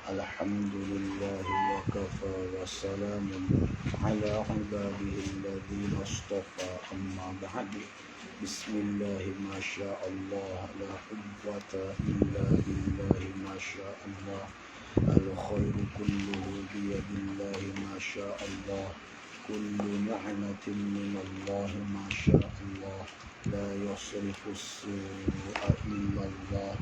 Alhamdulillahi wa kafa wa salamun ala ibadihi alladhina istafa amma ba'du. Bismillahi ma sya'allah la quwwata illa billahi ma sya'allah. Al-khairu kulluhu biyadillahi ma sya'allah. Kullu ni'matin minallahi ma sya'allah. La yasrifu as-su'a illa Allah.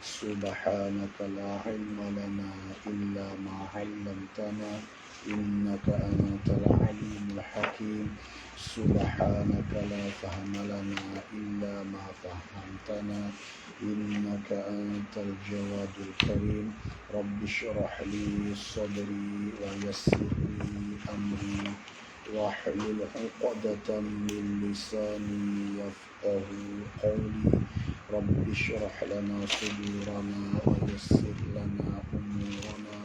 Subhanaka la ilma lana illa ma 'allamtana innaka antal alimul hakim. Subhanaka la fahma lana illa ma fahamtana innaka antal jawadul karim. Rabbi shrah li sadri wa yassir li amri wahlul 'uqdatam min lisani yafqahu qawli. Rabbi shrah lana sudurana wa yassir lana umurana.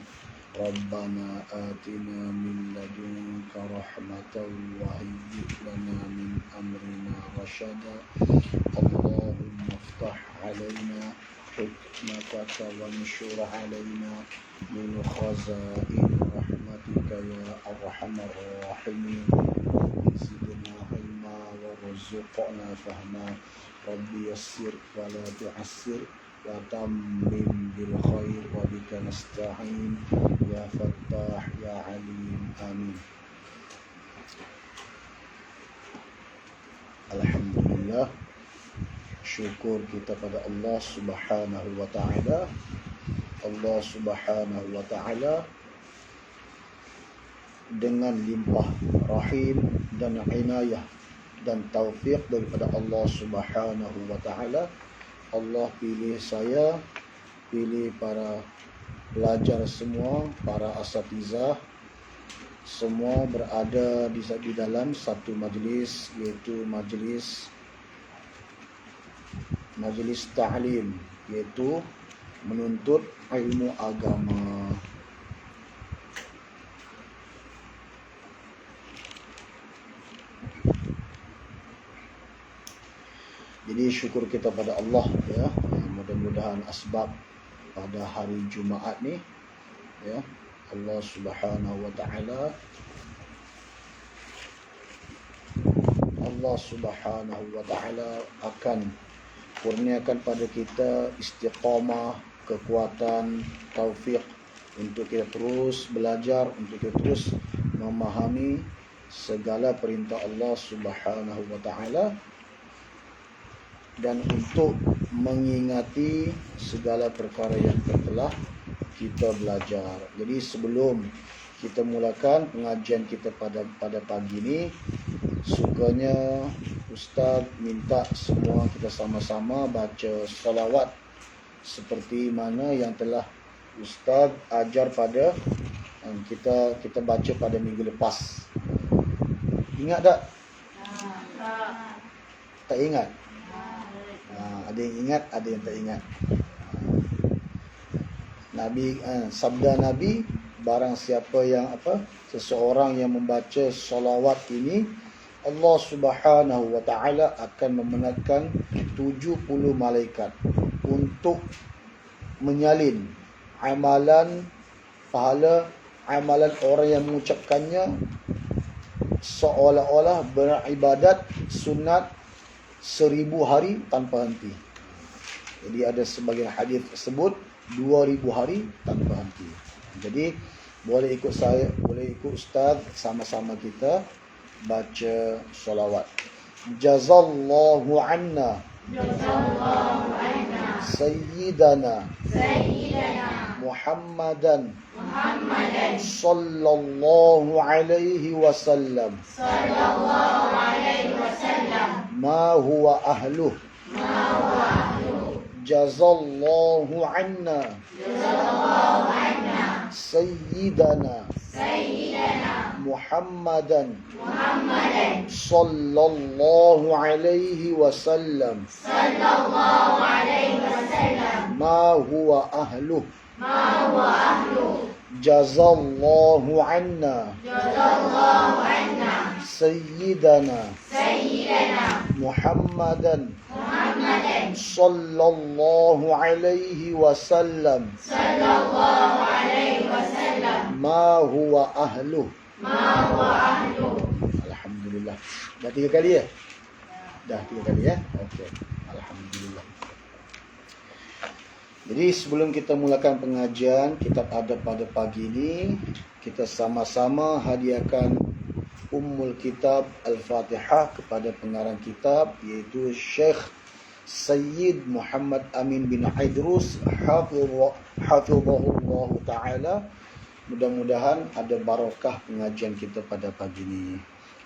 Rabbana atina min ladunka rahmatan wa hayyi' lana min amrina rashada. Allahumma iftah alaina hikmataka wa anshur alaina min khazain rahmatika ya arhamar rahimin. Zidna ilma warzuqna fahma. Rabbi yassir wa la tu'assir wa tammim bil khair wa bika nasta'in ya fattah ya alim. Amin. Alhamdulillah, syukur kita pada Allah Subhanahu wa taala. Allah Subhanahu wa taala dengan limpah rahim dan inayah dan taufik daripada Allah Subhanahu wa taala, Allah pilih saya, pilih para pelajar semua, para asatizah semua berada di dalam satu majlis, iaitu majlis ta'lim, iaitu menuntut ilmu agama. Jadi syukur kita pada Allah ya. Mudah-mudahan asbab pada hari Jumaat ni ya, Allah Subhanahu wa taala akan kurniakan pada kita istiqamah, kekuatan, taufik untuk kita terus belajar, untuk kita terus memahami segala perintah Allah Subhanahu wa taala, dan untuk mengingati segala perkara yang telah kita belajar. Jadi sebelum kita mulakan pengajian kita pada pagi ini, sukanya Ustaz minta semua kita sama-sama baca salawat seperti mana yang telah Ustaz ajar pada kita baca pada minggu lepas. Ingat tak? Tak ingat? Ada yang ingat, ada yang tak ingat. Sabda Nabi, barang siapa yang seseorang yang membaca salawat ini, Allah Subhanahu wa taala akan memenatkan 70 malaikat untuk menyalin amalan pahala amalan orang yang mengucapkannya, seolah-olah beribadat sunat 1000 hari tanpa henti. Jadi ada sebagian hadis tersebut 2000 hari tanpa henti. Jadi boleh ikut saya, boleh ikut Ustaz, sama-sama kita baca salawat. Jazallahu anna Sayyidana Muhammadan sallallahu alaihi wasallam ma huwa ahluh. Jazallahu anna Sayyidana Muhammadan sallallahu alaihi wasallam ma huwa ahluh. Jazallahu anna Sayyidana Muhammadan sallallahu alaihi wasallam huwa ahluh. Alhamdulillah. Dah 3 kali ya? Dah 3 kali ya? Okey. Alhamdulillah. Jadi sebelum kita mulakan pengajian kitab adab pada pagi ini, kita sama-sama hadiahkan Ummul Kitab Al-Fatihah kepada pengarang kitab, iaitu Syekh Sayyid Muhammad Amin bin Aidrus hafizahullah ta'ala. Mudah-mudahan ada barakah pengajian kita pada pagi ini.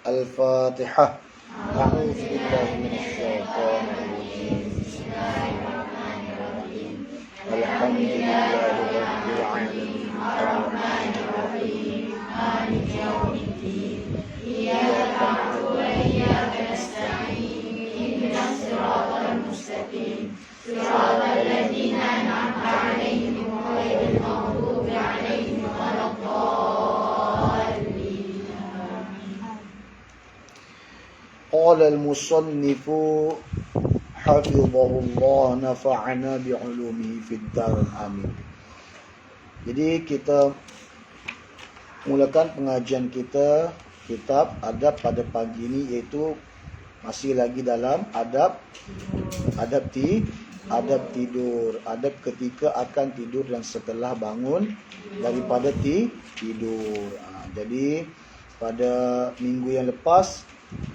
Al-Fatihah. A'udzubillahi minasyaitonirrajim. Bismillahirrahmanirrahim. Alhamdulillahirabbil alamin. Arrahmanirrahim. Maliki yaumiddin. Iyyaka na'budu wa iyyaka nasta'in. Ihdinas siratal mustaqim. Siratal ladzina an'amta 'alaihim ghairil maghdubi 'alaihim waladdallin. Qala al-musannifu hafizahullah nafa'ana bi'ulumihi fid daril amin. Jadi kita mulakan pengajian kita kitab adab pada pagi ini, iaitu masih lagi dalam adab tidur, adab ketika akan tidur dan setelah bangun daripada tidur. Jadi pada minggu yang lepas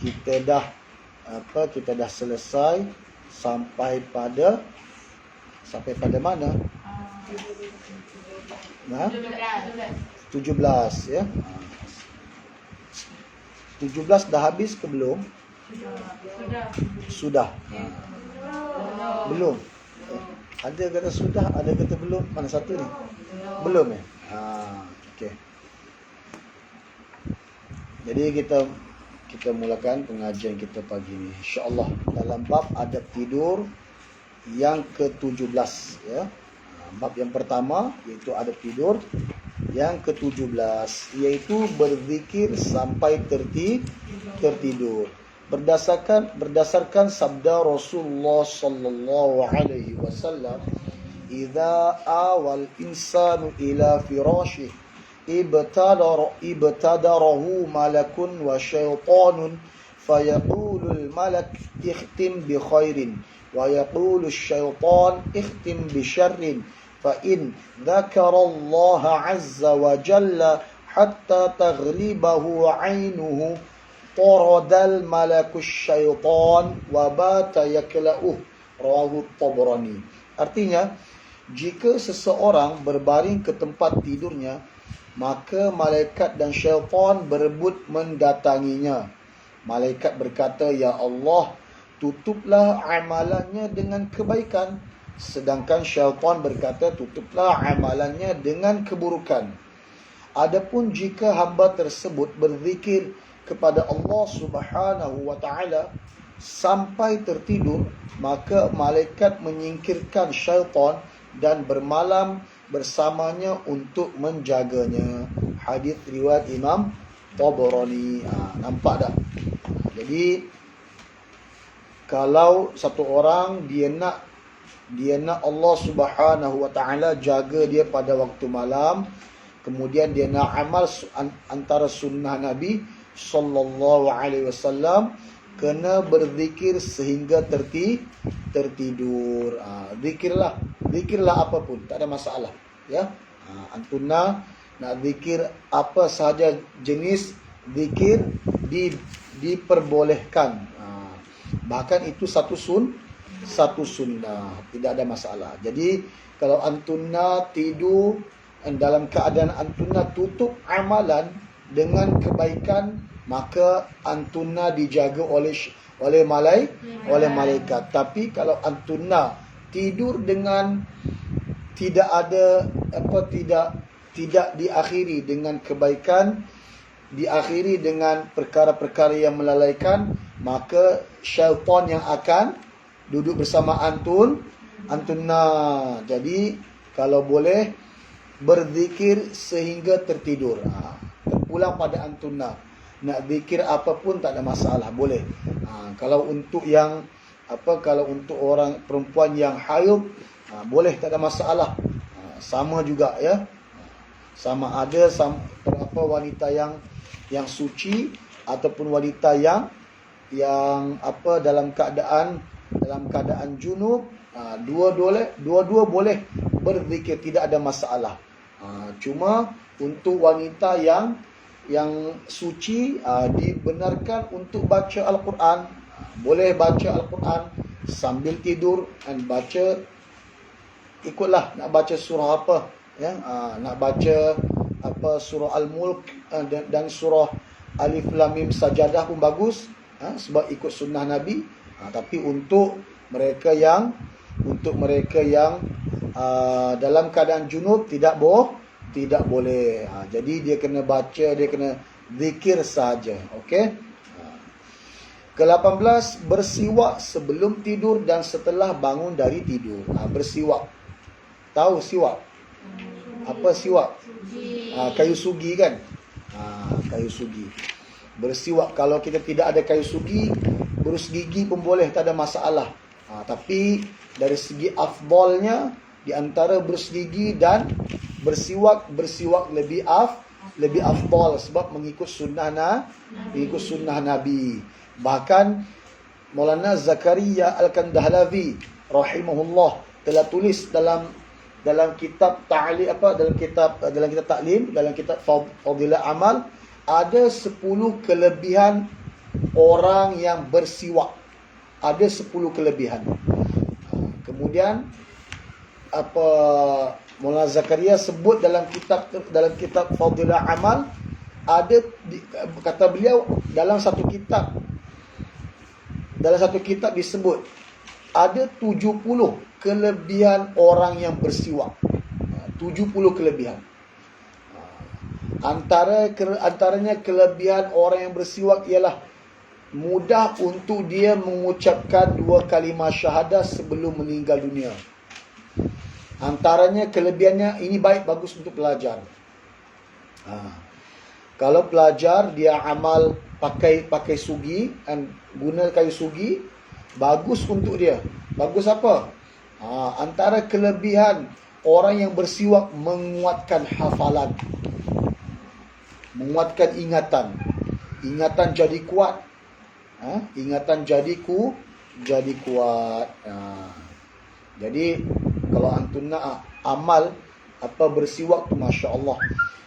kita dah selesai sampai pada mana? 17 ya. 17 dah habis ke belum? Sudah. Belum. Ada kata sudah, ada kata belum. Mana satu ni? Belum ya? Okey. Jadi kita mulakan pengajian kita pagi ini, insya-Allah, dalam bab adab tidur yang ke-17 ya. Bab yang pertama iaitu adab tidur yang ke-17, iaitu berzikir sampai tertidur. Berdasarkan sabda Rasulullah sallallahu alaihi wasallam, "Idza awal insanu ila firashih ibtadarahu malakun wa syaitanun fayaqulul malak ikhtim bi khairin wa yaqulu syaitan ikhtim bi syarrin fa in dzakarallaha azza wa jalla hatta taghlibahu 'ainuhu taradal malakus syaitan wa bata yakla'uh." Rawahu Tabrani. Artinya, jika seseorang berbaring ke tempat tidurnya, maka malaikat dan syaitan berebut mendatanginya. Malaikat berkata, "Ya Allah, tutuplah amalannya dengan kebaikan." Sedangkan syaitan berkata, "Tutuplah amalannya dengan keburukan." Adapun jika hamba tersebut berzikir kepada Allah Subhanahu wa taala sampai tertidur, maka malaikat menyingkirkan syaitan dan bermalam bersamanya untuk menjaganya. Hadis riwayat Imam Tabrani. Nampak tak? Jadi kalau satu orang dia nak Allah Subhanahu wa taala jaga dia pada waktu malam, kemudian dia nak amal antara sunnah Nabi sallallahu alaihi wasallam, kena berzikir sehingga tertidur. Zikirlah apapun, tak ada masalah ya. Antuna nak zikir apa sahaja jenis zikir diperbolehkan. Bahkan itu satu sunnah, tidak ada masalah. Jadi kalau antuna tidur dalam keadaan antuna tutup amalan dengan kebaikan, maka antuna dijaga oleh malaikat. Tapi kalau antuna tidur dengan tidak diakhiri dengan kebaikan, diakhiri dengan perkara-perkara yang melalaikan, maka syaitan yang akan duduk bersama antuna. Jadi kalau boleh berzikir sehingga tertidur. Terpulang pada antuna. Nak zikir apapun tak ada masalah, boleh. Kalau untuk orang perempuan yang haid, boleh, tak ada masalah. Sama juga ya. Sama ada wanita yang suci ataupun wanita yang dalam keadaan junub, dua-dua boleh berzikir, tidak ada masalah. Cuma untuk wanita yang suci, dibenarkan untuk baca Al-Quran. Boleh baca Al-Quran sambil tidur dan baca, ikutlah nak baca surah apa, ya, nak baca surah Al-Mulk dan surah Alif Lam Mim Sajadah pun bagus, sebab ikut sunnah Nabi. Tapi untuk mereka yang dalam keadaan junub tidak boleh. Jadi dia kena baca, dia kena zikir saja. Okey. Ke-18, bersiwak sebelum tidur dan setelah bangun dari tidur. Bersiwak. Tahu siwak? Apa siwak? Kayu sugi kan? Kayu sugi. Bersiwak, kalau kita tidak ada kayu sugi, berus gigi pun boleh, tak ada masalah. Tapi dari segi afdalnya, di antara berus gigi dan bersiwak lebih afdal, sebab mengikut sunnah Nabi. Bahkan Maulana Zakaria Al-Kandahlawi rahimahullah telah tulis dalam kitab ta'lim, dalam kitab taklim, dalam kitab Fadilah Amal, ada 10 kelebihan orang yang bersiwak. Ada 10 kelebihan. Kemudian Maulana Zakaria sebut dalam kitab Fadilah Amal, kata beliau, dalam satu kitab disebut ada 70 kelebihan orang yang bersiwak. 70 kelebihan. Antaranya kelebihan orang yang bersiwak ialah mudah untuk dia mengucapkan 2 kalimah syahadah sebelum meninggal dunia. Antaranya kelebihannya, ini bagus untuk pelajar. Kalau pelajar dia amal pakai sugi dan guna kayu sugi, bagus untuk dia. Bagus apa? Antara kelebihan orang yang bersiwak, menguatkan hafalan, menguatkan ingatan jadi kuat. Ingatan jadi kuat. Jadi kalau antum nak amal bersiwak tu, Masya Allah.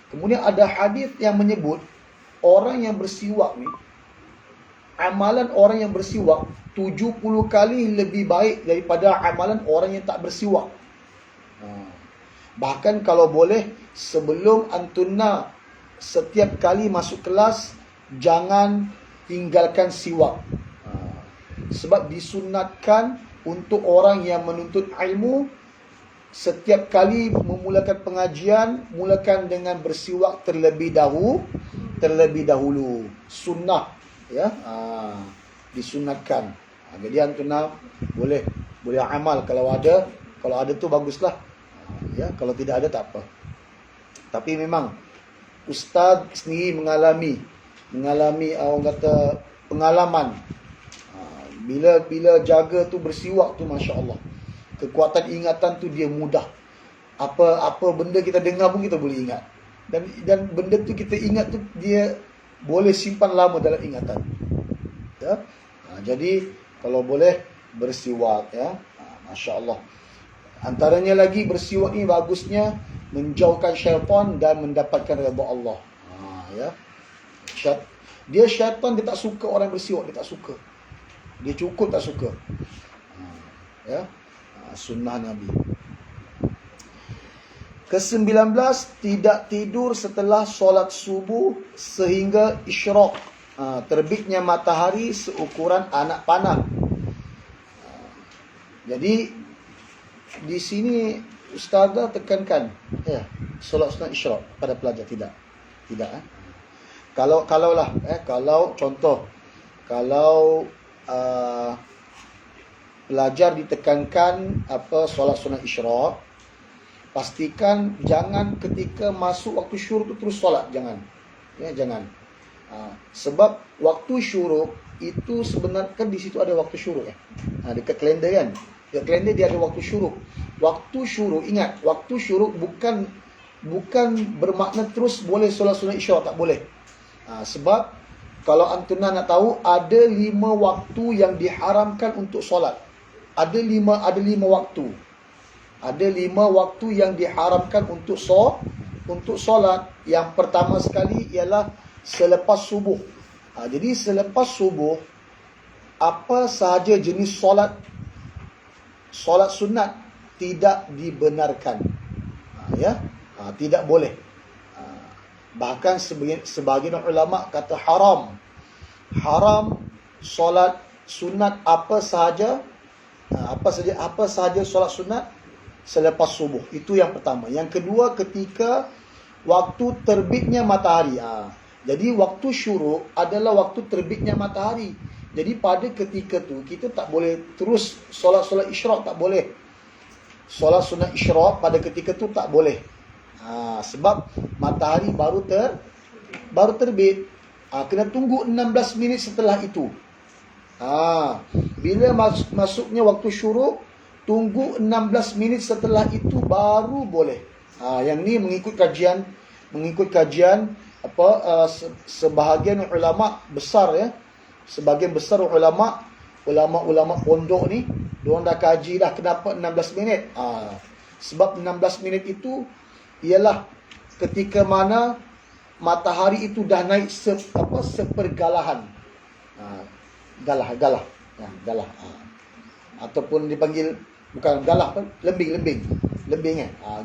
Kemudian ada hadis yang menyebut orang yang bersiwak ni, amalan orang yang bersiwak 70 kali lebih baik daripada amalan orang yang tak bersiwak. Bahkan kalau boleh, sebelum antuna setiap kali masuk kelas, jangan tinggalkan siwak. Sebab disunatkan untuk orang yang menuntut ilmu, setiap kali memulakan pengajian, mulakan dengan bersiwak terlebih dahulu. Sunnah, ya, disunatkan. Jadi antuna boleh amal kalau ada tu baguslah. Ya, kalau tidak ada tak apa. Tapi memang ustaz sendiri mengalami orang kata pengalaman. Bila jaga tu bersiwak tu, Masya Allah, kekuatan ingatan tu dia mudah. Apa benda kita dengar pun kita boleh ingat. Dan benda tu kita ingat tu, dia boleh simpan lama dalam ingatan. Ya? Jadi kalau boleh bersiwak, ya. Masya Allah. Antaranya lagi bersiwak ni bagusnya menjauhkan syaitan dan mendapatkan redha Allah. Ya. Syaitan dia tak suka orang bersiwak, dia tak suka. Dia cukup tak suka. Ya. Sunnah Nabi. Ke-19, tidak tidur setelah solat subuh sehingga isyraq, terbitnya matahari seukuran anak panah. Jadi di sini ustazah tekankan, ya, solat sunat isyraq pada pelajar tidak. Kalau pelajar ditekankan solat sunat isyraq, pastikan jangan ketika masuk waktu syuruk tu terus solat, jangan. Sebab waktu syuruk itu sebenarnya kan di situ ada waktu syuruk, ya. Dekat kalender kan. Dekat kalender dia ada waktu syuruk. Waktu syuruk, ingat, waktu syuruk bukan bukan bermakna terus boleh solat sunat isyraq, tak boleh. Sebab kalau antuna nak tahu, ada 5 waktu yang diharamkan untuk solat. Ada lima waktu. Ada 5 waktu yang diharamkan untuk solat. Yang pertama sekali ialah selepas subuh. Jadi selepas subuh, apa sahaja jenis solat sunat tidak dibenarkan. Tidak boleh. Bahkan sebagian ulama kata haram solat sunat apa sahaja solat sunat selepas subuh. Itu yang pertama. Yang kedua, ketika waktu terbitnya matahari. Jadi waktu syuruk adalah waktu terbitnya matahari. Jadi pada ketika tu kita tak boleh terus solat isyraq, tak boleh. Solat sunat isyraq pada ketika tu tak boleh. Sebab matahari baru terbit. Kena tunggu 16 minit setelah itu. Bila masuknya waktu syuruk, tunggu 16 minit setelah itu baru boleh. Yang ni mengikut kajian sebahagian ulama besar, sebahagian besar ulama pondok ni, diorang dah kaji dah kenapa 16 minit. Sebab 16 minit itu ialah ketika mana matahari itu dah naik sepergalahan. Galah. Ataupun dipanggil, bukan galah, lembing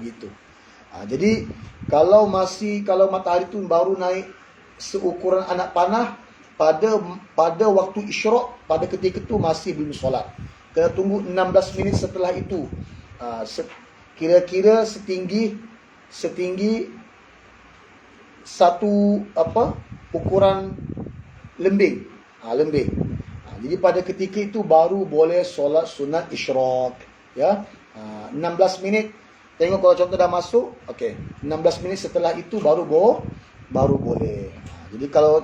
gitu. Jadi kalau matahari itu baru naik seukuran anak panah pada waktu isyraq, pada ketika itu masih belum solat. Kena tunggu 16 minit setelah itu. Kira-kira setinggi satu ukuran lembing. Jadi pada ketika itu baru boleh solat sunat isyraq. 16 minit. Tengok kalau contoh dah masuk, okey. 16 minit setelah itu baru boleh. Jadi kalau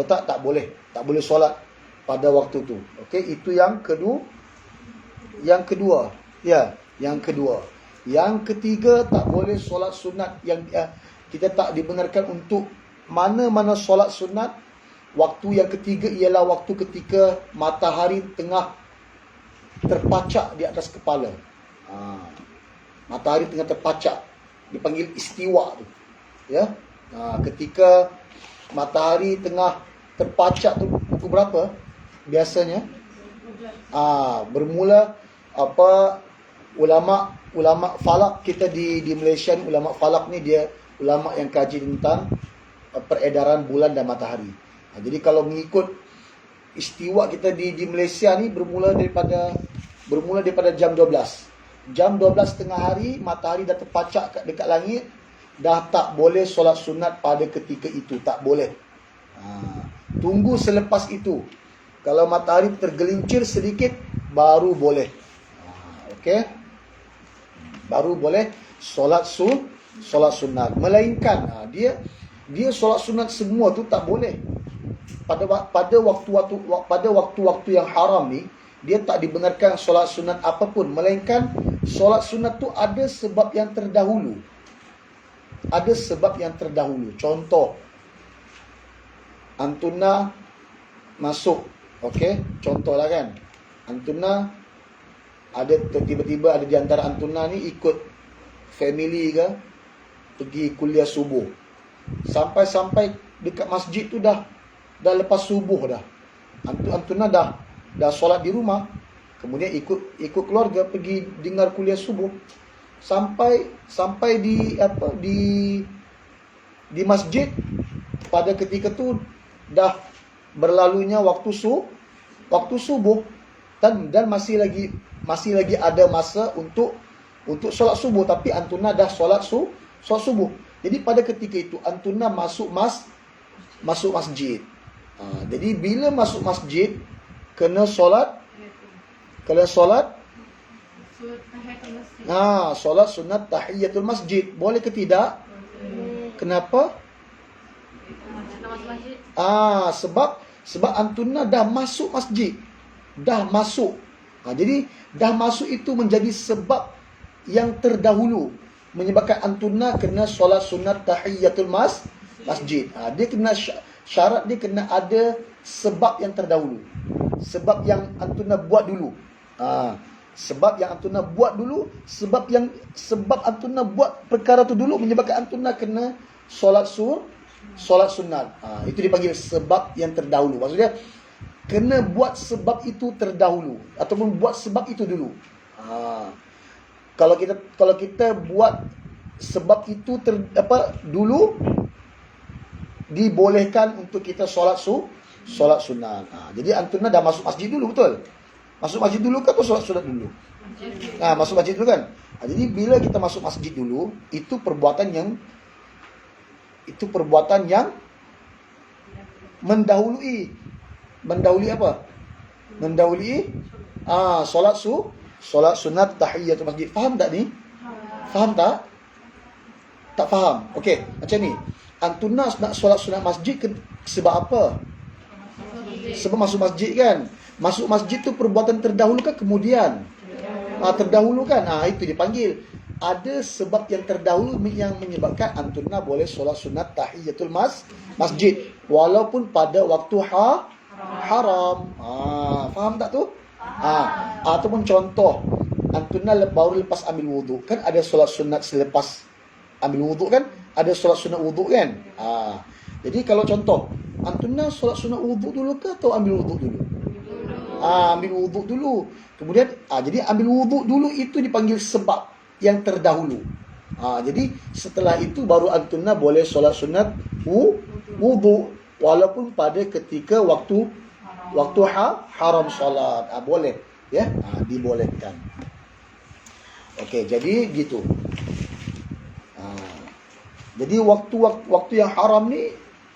tak boleh. Tak boleh solat pada waktu tu. Okey, itu yang kedua. Yang kedua. Yang ketiga, tak boleh solat sunat yang kita tak dibenarkan untuk mana-mana solat sunat. Waktu yang ketiga ialah waktu ketika matahari tengah terpacak di atas kepala. Matahari tengah terpacak, dipanggil istiwa tu. Ketika matahari tengah terpacak tu pukul berapa biasanya? Bermula ulama falak kita di Malaysia ni, ulama falak ni dia ulama yang kaji tentang peredaran bulan dan matahari. Jadi kalau mengikut istiwa kita di Malaysia ni bermula daripada jam 12. Jam 12 tengah hari, matahari dah terpacak dekat langit, dah tak boleh solat sunat pada ketika itu, tak boleh. Tunggu selepas itu. Kalau matahari tergelincir sedikit, baru boleh. Okey? Baru boleh solat sunat. Melainkan dia solat sunat semua tu tak boleh. Pada waktu-waktu yang haram ni, dia tak dibenarkan solat sunat apapun, melainkan solat sunat tu ada sebab yang terdahulu. Contoh, antuna masuk, okey, contohlah kan, antuna ada tiba-tiba ada di antara antuna ni ikut family ke pergi kuliah subuh, sampai dekat masjid tu dah lepas subuh dah. Antuna dah solat di rumah, kemudian ikut keluarga pergi dengar kuliah subuh, sampai di masjid pada ketika tu dah berlalunya waktu subuh, dan masih lagi ada masa untuk solat subuh, tapi antuna dah solat subuh. Jadi pada ketika itu antuna masuk masjid. Jadi bila masuk masjid, kena solat solat sunat tahiyatul masjid. Boleh ke tidak? Kenapa? Sebab antuna dah masuk masjid. Jadi dah masuk itu menjadi sebab yang terdahulu. menyebabkan antuna kena solat sunat tahiyatul masjid. Dia kena syarat, dia kena ada sebab yang terdahulu. Sebab yang antuna buat dulu. Sebab yang antuna buat dulu, sebab antuna buat perkara tu dulu menyebabkan antuna kena solat sunat. Itu dipanggil sebab yang terdahulu. Maksudnya kena buat sebab itu terdahulu ataupun buat sebab itu dulu. Kalau kita buat sebab itu dulu, dibolehkan untuk kita solat sunat. Jadi antuna dah masuk masjid dulu, betul? Masuk masjid dulu kan atau solat sunat dulu? Masuk masjid dulu kan? Jadi bila kita masuk masjid dulu, itu perbuatan yang mendahului apa? Mendahului solat sunat tahiyatul masjid. Faham tak ni? Faham tak? Tak faham. Okey, macam ni. Antuna nak solat sunat masjid sebab apa? Sebab masuk masjid kan? Masuk masjid tu perbuatan terdahulu kan kemudian? Terdahulu kan? Itu dipanggil ada sebab yang terdahulu yang menyebabkan antuna boleh solat sunat tahiyatul masjid walaupun pada waktu haram. Faham tak tu? Ataupun contoh, antuna baru lepas ambil wuduk, kan ada solat sunat selepas ambil wuduk kan? Ada solat sunat wuduk kan? Jadi kalau contoh, antuna solat sunat wuduk dulu ke atau ambil wuduk dulu? Ambil wuduk dulu. Kemudian jadi ambil wuduk dulu itu dipanggil sebab yang terdahulu. Jadi setelah itu baru antuna boleh solat sunat wuduk walaupun pada ketika waktu haram solat. Boleh ya, dibolehkan. Okey, jadi gitu. Jadi waktu yang haram ni,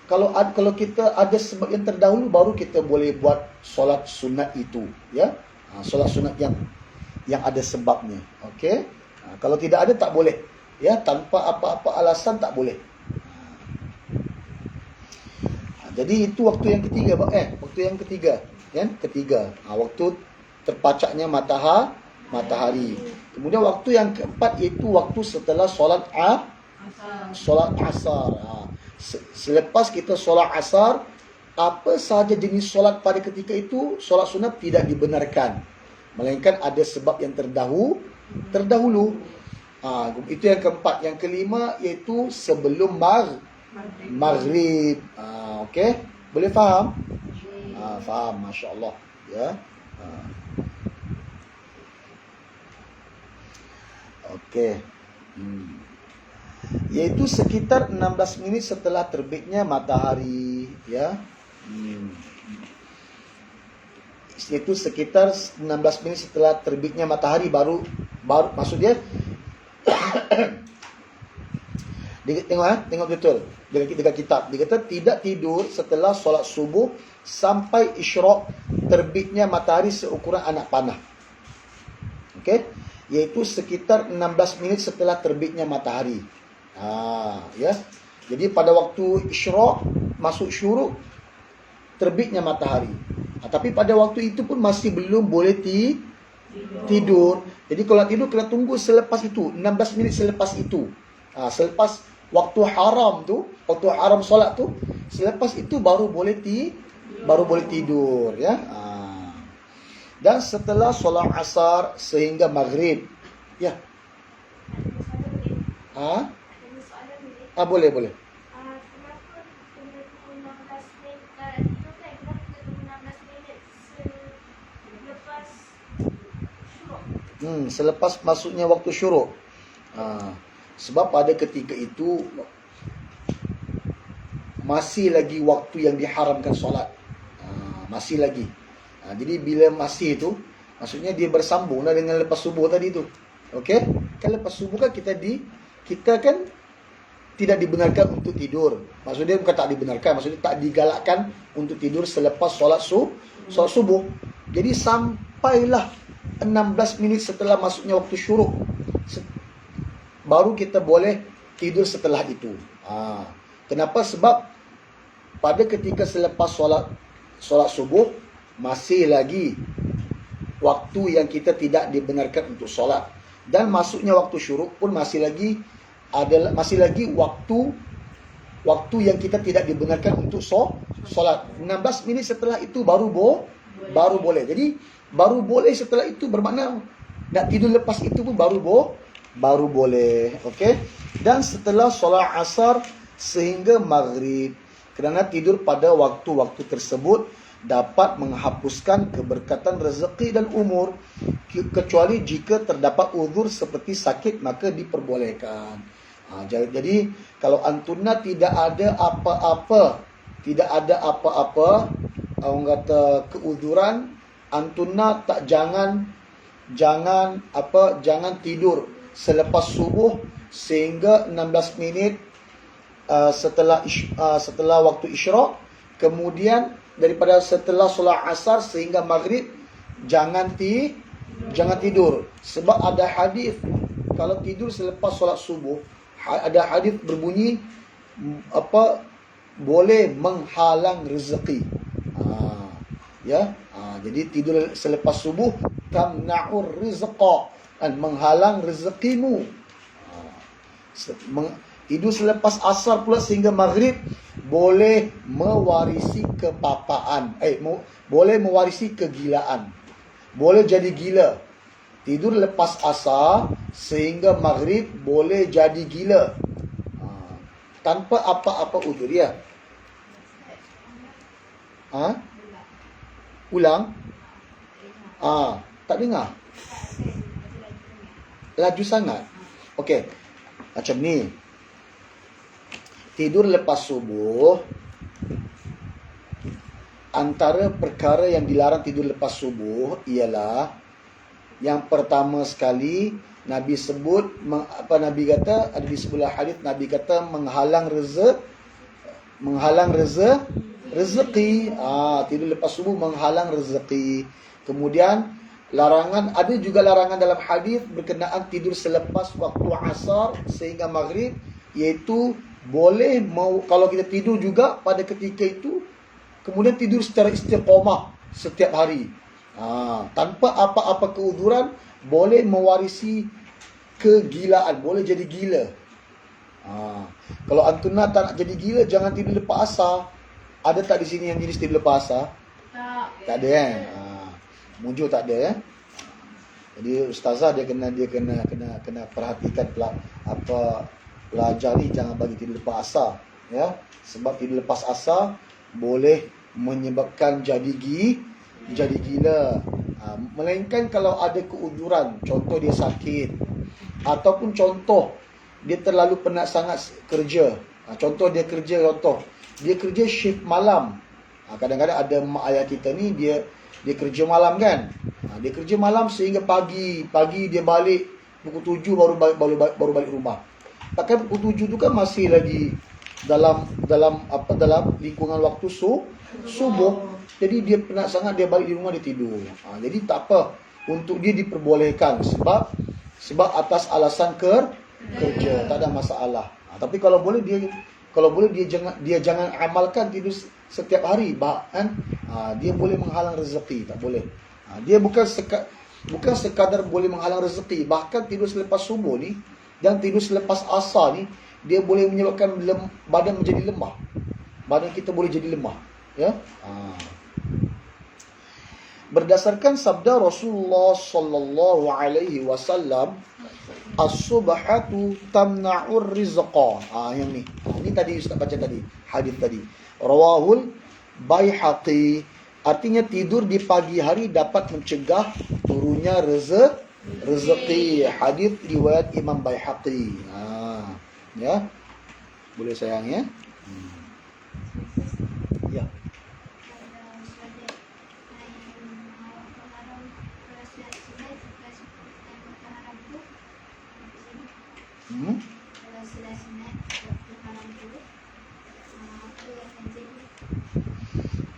kalau kita ada sebab yang terdahulu, baru kita boleh buat solat sunat itu, ya. Solat sunat yang ada sebabnya. Okey. Kalau tidak ada, tak boleh, ya. Tanpa apa-apa alasan tak boleh. Jadi itu waktu yang ketiga, waktu yang ketiga, kan? Waktu terpacaknya matahari. Kemudian waktu yang keempat iaitu waktu setelah solat asar. Selepas kita solat asar, apa sahaja jenis solat pada ketika itu, solat sunat tidak dibenarkan, melainkan ada sebab yang terdahulu. Itu yang keempat. Yang kelima iaitu sebelum maghrib. Okey, boleh faham? Faham, masya-Allah, ya. Okey. Iaitu sekitar 16 minit setelah terbitnya matahari, ya. Iaitu sekitar 16 minit setelah terbitnya matahari baru maksudnya tengok betul dekat kitab. Dia kata tidak tidur setelah solat subuh sampai isyraq terbitnya matahari seukuran anak panah. Okey, iaitu sekitar 16 minit setelah terbitnya matahari. Ya. Jadi pada waktu isyraq, masuk syuruk, terbitnya matahari. Tapi pada waktu itu pun masih belum boleh tidur. Jadi kalau tidur kena tunggu selepas itu, 16 minit selepas itu. Selepas waktu haram tu, waktu haram solat tu, selepas itu baru boleh tidur, ya. Dan setelah solat asar sehingga maghrib, ya. Boleh. Selepas masuknya waktu syuruk. Sebab pada ketika itu masih lagi waktu yang diharamkan solat. Masih lagi. Jadi bila masih itu, maksudnya dia bersambung dengan lepas subuh tadi tu. Okey? Kan lepas subuh kan kita kan tidak dibenarkan untuk tidur. Maksudnya bukan tak dibenarkan, maksudnya tak digalakkan untuk tidur selepas solat subuh. Jadi sampailah 16 minit setelah masuknya waktu syuruk, baru kita boleh tidur setelah itu. Kenapa? Sebab pada ketika selepas solat subuh, masih lagi waktu yang kita tidak dibenarkan untuk solat. Dan masuknya waktu syuruk pun masih lagi waktu yang kita tidak dibenarkan untuk solat. 16 minit setelah itu baru boleh. Jadi baru boleh setelah itu bermakna nak tidur lepas itu pun baru boleh. Okey. Dan setelah solat asar sehingga maghrib, kerana tidur pada waktu-waktu tersebut dapat menghapuskan keberkatan rezeki dan umur, kecuali jika terdapat uzur seperti sakit, maka diperbolehkan. Jadi kalau antuna tidak ada apa-apa orang kata keuzuran, antuna jangan tidur selepas subuh sehingga 16 minit setelah waktu isyraq, kemudian daripada setelah solat asar sehingga maghrib jangan tidur, sebab ada hadis kalau tidur selepas solat subuh, ada hadis berbunyi boleh menghalang rezeki. Jadi tidur selepas subuh tamna'ur rizqa, menghalang rezekimu. Tidur selepas asar pula sehingga maghrib boleh mewarisi kepapaan. Boleh mewarisi kegilaan. Boleh jadi gila. Tidur lepas asar sehingga maghrib boleh jadi gila. Tanpa apa-apa uzur, ya. Ulang. Tak dengar. Laju sangat. Okey. Macam ni. Tidur lepas subuh, antara perkara yang dilarang tidur lepas subuh ialah, yang pertama sekali Nabi sebut, Nabi kata, ada di sebelah hadis Nabi kata menghalang rezeki. Tidur lepas subuh menghalang rezeki. Kemudian larangan, ada juga larangan dalam hadis berkenaan tidur selepas waktu asar sehingga maghrib, iaitu boleh kalau kita tidur juga pada ketika itu, kemudian tidur secara istiqamah setiap hari, tanpa apa-apa keuzuran, boleh mewarisi kegilaan, boleh jadi gila. Kalau antuna tak nak jadi gila, jangan tidur lepas asar. Ada tak di sini yang jenis tidur lepas asar? Tak ada kan? Mujur tak ada, ya. Jadi ustazah dia kena perhatikan pelajar ni jangan bagi tidur lepas asar, ya. Sebab tidur lepas asar boleh menyebabkan jadi gila. Melainkan kalau ada keuzuran, contoh dia sakit, ataupun contoh dia terlalu penat sangat kerja. Contoh dia kerja shift malam. Kadang-kadang ada mak ayah kita ni dia kerja malam kan. Dia kerja malam sehingga pagi dia balik pukul 7 baru balik rumah. Takkan pukul 7 tu kan masih lagi dalam lingkungan waktu subuh. Jadi dia penat sangat, dia balik di rumah, dia tidur. Jadi tak apa, untuk dia diperbolehkan sebab atas alasan kerja, tak ada masalah. Tapi kalau boleh dia jangan amalkan tidur setiap hari, bahkan dia boleh menghalang rezeki, tak boleh. Dia bukan sekadar boleh menghalang rezeki, bahkan tidur selepas subuh ni dan tidur selepas asar ni, dia boleh menyebabkan badan menjadi lemah. Badan kita boleh jadi lemah, ya. Berdasarkan sabda Rasulullah sallallahu alaihi wasallam, as-subhatu tamna'ur rizqa. Yang ni. Ini tadi Ustaz baca tadi, hadis tadi. Rawahul Baihaqi. Artinya tidur di pagi hari dapat mencegah turunnya rezeki. Hadis riwayat Imam Baihaqi. Ya. Boleh sayang, ya. Ya.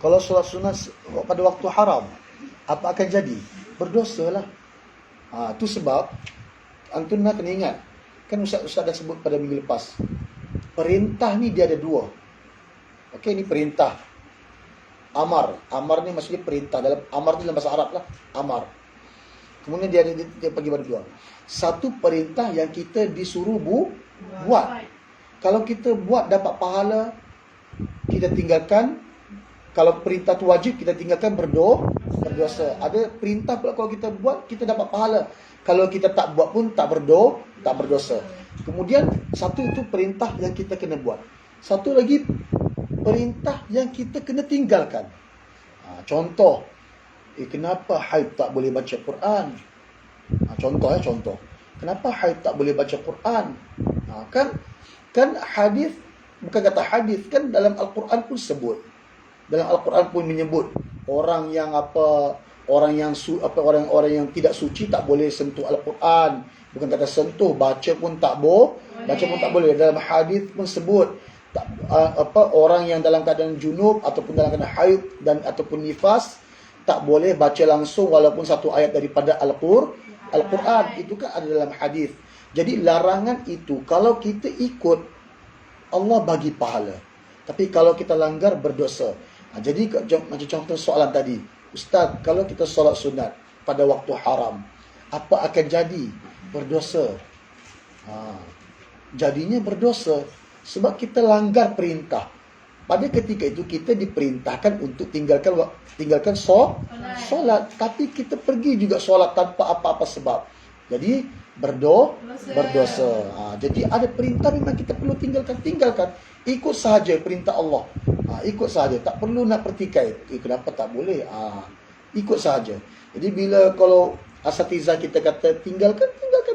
Kalau solat sunat pada waktu haram, apa akan jadi? Berdosalah. Itu sebab antun nak kena ingat. Kan Ustaz dah sebut pada minggu lepas. Perintah ni dia ada dua. Okey, ni perintah. Amar ni maksudnya perintah. Dalam amar ni dalam bahasa Arab lah. Amar. Kemudian dia bagi pada dua. Satu perintah yang kita disuruh buat. Kalau kita buat dapat pahala, kita tinggalkan. Kalau perintah tu wajib, kita tinggalkan berdosa. Ada perintah pula kalau kita buat, kita dapat pahala. Kalau kita tak buat pun tak berdosa. Kemudian satu itu perintah yang kita kena buat. Satu lagi perintah yang kita kena tinggalkan. Contoh, kenapa haid tak boleh baca Quran? Contoh. Kenapa haid tak boleh baca Quran? Kan hadis, bukan kata hadis, kan dalam Al-Quran pun sebut. Dalam Al-Quran pun menyebut orang yang orang yang tidak suci tak boleh sentuh Al-Quran. Bukan kata sentuh, baca pun tak boleh. Dalam hadis pun sebut orang yang dalam keadaan junub ataupun dalam keadaan haid dan ataupun nifas tak boleh baca langsung walaupun satu ayat daripada Al-Quran. Itu kan ada dalam hadis. Jadi larangan itu kalau kita ikut, Allah bagi pahala. Tapi kalau kita langgar, berdosa. Jadi macam contoh soalan tadi, Ustaz, kalau kita solat sunat pada waktu haram, apa akan jadi? Berdosa. Jadinya berdosa sebab kita langgar perintah. Pada ketika itu kita diperintahkan untuk tinggalkan solat, tapi kita pergi juga solat tanpa apa-apa sebab. Jadi berdosa. Jadi ada perintah memang kita perlu tinggalkan. Ikut sahaja perintah Allah. Ikut sahaja, tak perlu nak pertikai. Kenapa tak boleh? Ikut sahaja. Jadi kalau asatizah kita kata tinggalkan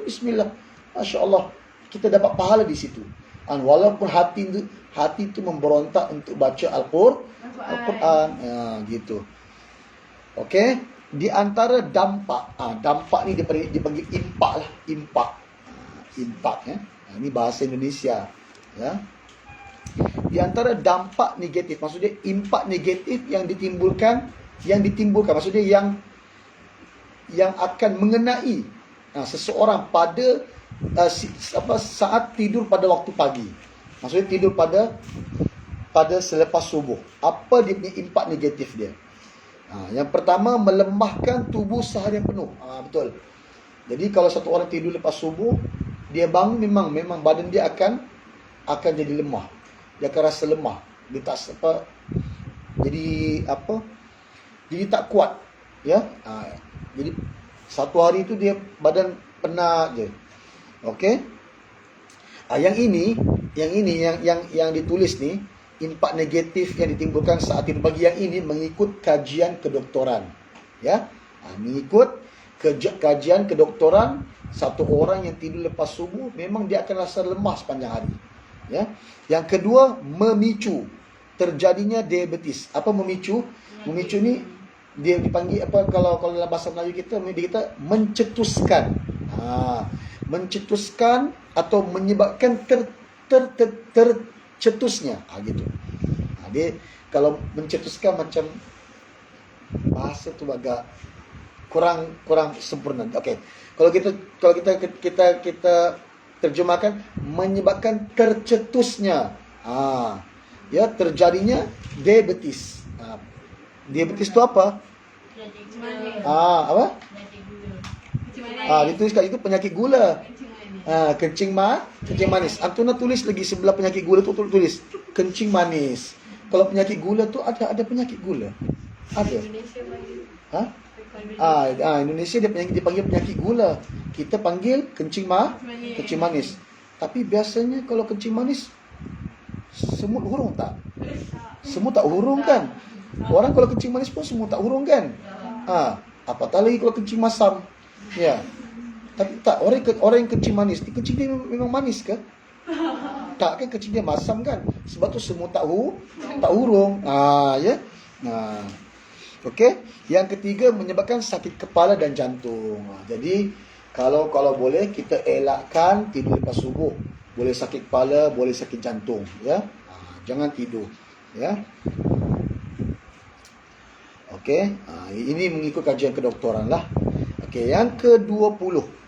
bismillah. Masya-Allah, kita dapat pahala di situ. Walaupun hati itu memberontak untuk baca Al-Quran. Gitu. Okey, di antara dampak ni dipanggil impak lah, impak ya. Ini bahasa Indonesia ya. Di antara dampak negatif, maksudnya impak negatif yang ditimbulkan maksudnya yang akan mengenai seseorang pada saat tidur pada waktu pagi. Maksudnya tidur pada selepas subuh. Apa dia punya impak negatif dia? Yang pertama, melemahkan tubuh seharian penuh. Betul. Jadi kalau satu orang tidur lepas subuh, dia bangun memang badan dia akan jadi lemah. Dia akan rasa lemah. Dia tak jadi tak kuat, ya. Jadi satu hari itu dia badan penat je. Okey. Yang ditulis ni, impak negatif yang ditimbulkan saat tidur pagi, yang ini mengikut kajian kedoktoran, ya. Mengikut kajian kedoktoran, satu orang yang tidur lepas subuh memang dia akan rasa lemah sepanjang hari, ya. Yang kedua, memicu terjadinya diabetes. Apa memicu? Memicu ni dia dipanggil kalau dalam bahasa Melayu kita mencetuskan. Mencetuskan atau menyebabkan tercetusnya. Gitu. Dia kalau mencetuskan macam bahasa tu agak kurang sempurna. Okey. Kalau kita terjemahkan menyebabkan tercetusnya. Ya, terjadinya diabetes. Diabetes tu apa? Apa? Dituliskan itu penyakit gula. Kencing manis. Antuna tulis lagi sebelah penyakit gula tu tulis kencing manis. Kalau penyakit gula tu ada penyakit gula. Ada. Indonesia dia panggil penyakit gula. Kita panggil kencing manis. Tapi biasanya kalau kencing manis semut hurung tak? Semut tak hurung kan? Orang kalau kencing manis pun semut tak hurung kan? Apatah lagi kalau kencing masam. Ya. Tapi tak, orang yang kencing manis, kencing dia memang manis ke? Tak kan, kencing dia masam kan? Sebab tu semut tak hurung. Ya. Okey. Yang ketiga, menyebabkan sakit kepala dan jantung. Jadi kalau boleh kita elakkan tidur lepas subuh. Boleh sakit kepala, boleh sakit jantung, ya. Jangan tidur, ya. Okey, ini mengikut kajian kedoktoran lah. Okey, yang ke-20.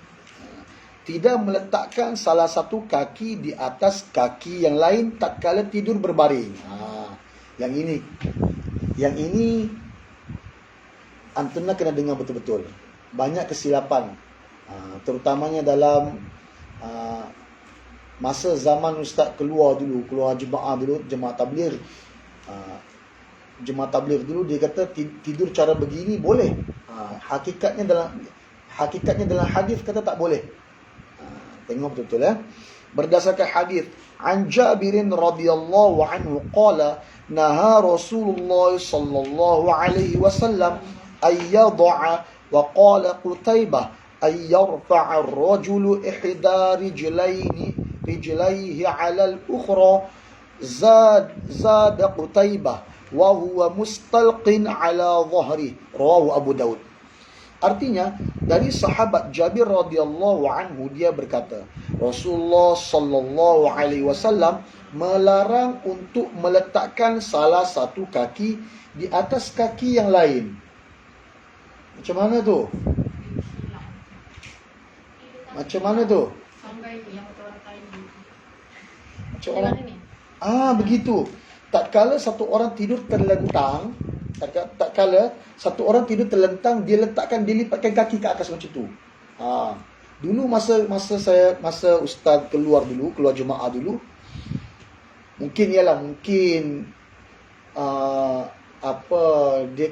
Tidak meletakkan salah satu kaki di atas kaki yang lain tatkala tidur berbaring. Yang ini antuna kena dengar betul-betul. banyak kesilapan. Terutamanya dalam masa zaman Ustaz keluar jemaah dulu, jemaah tabligh. Jemaah tabligh dulu dia kata tidur cara begini boleh. Hakikatnya dalam hadis kata tak boleh. Tengok betul ya. Berdasarkan hadis an Jabirin radhiyallahu anhu qala naha Rasulullah sallallahu alaihi wasallam ay yad'a wa qala Qutaibah ay yarfa'a ar-rajulu ihda rijlaihi 'ala al-ukhra zad Qutaibah wa huwa mustalqin 'ala dhahri, rawahu Abu Daud. Artinya dari sahabat Jabir radhiyallahu anhu, dia berkata Rasulullah sallallahu alaihi wasallam melarang untuk meletakkan salah satu kaki di atas kaki yang lain. Macam mana tu? Macam mana tu? Macam orang begitu. Tak kala satu orang tidur terlentang, dia lipatkan kaki ke atas macam tu. Dulu masa ustaz keluar jemaah dulu, mungkin dia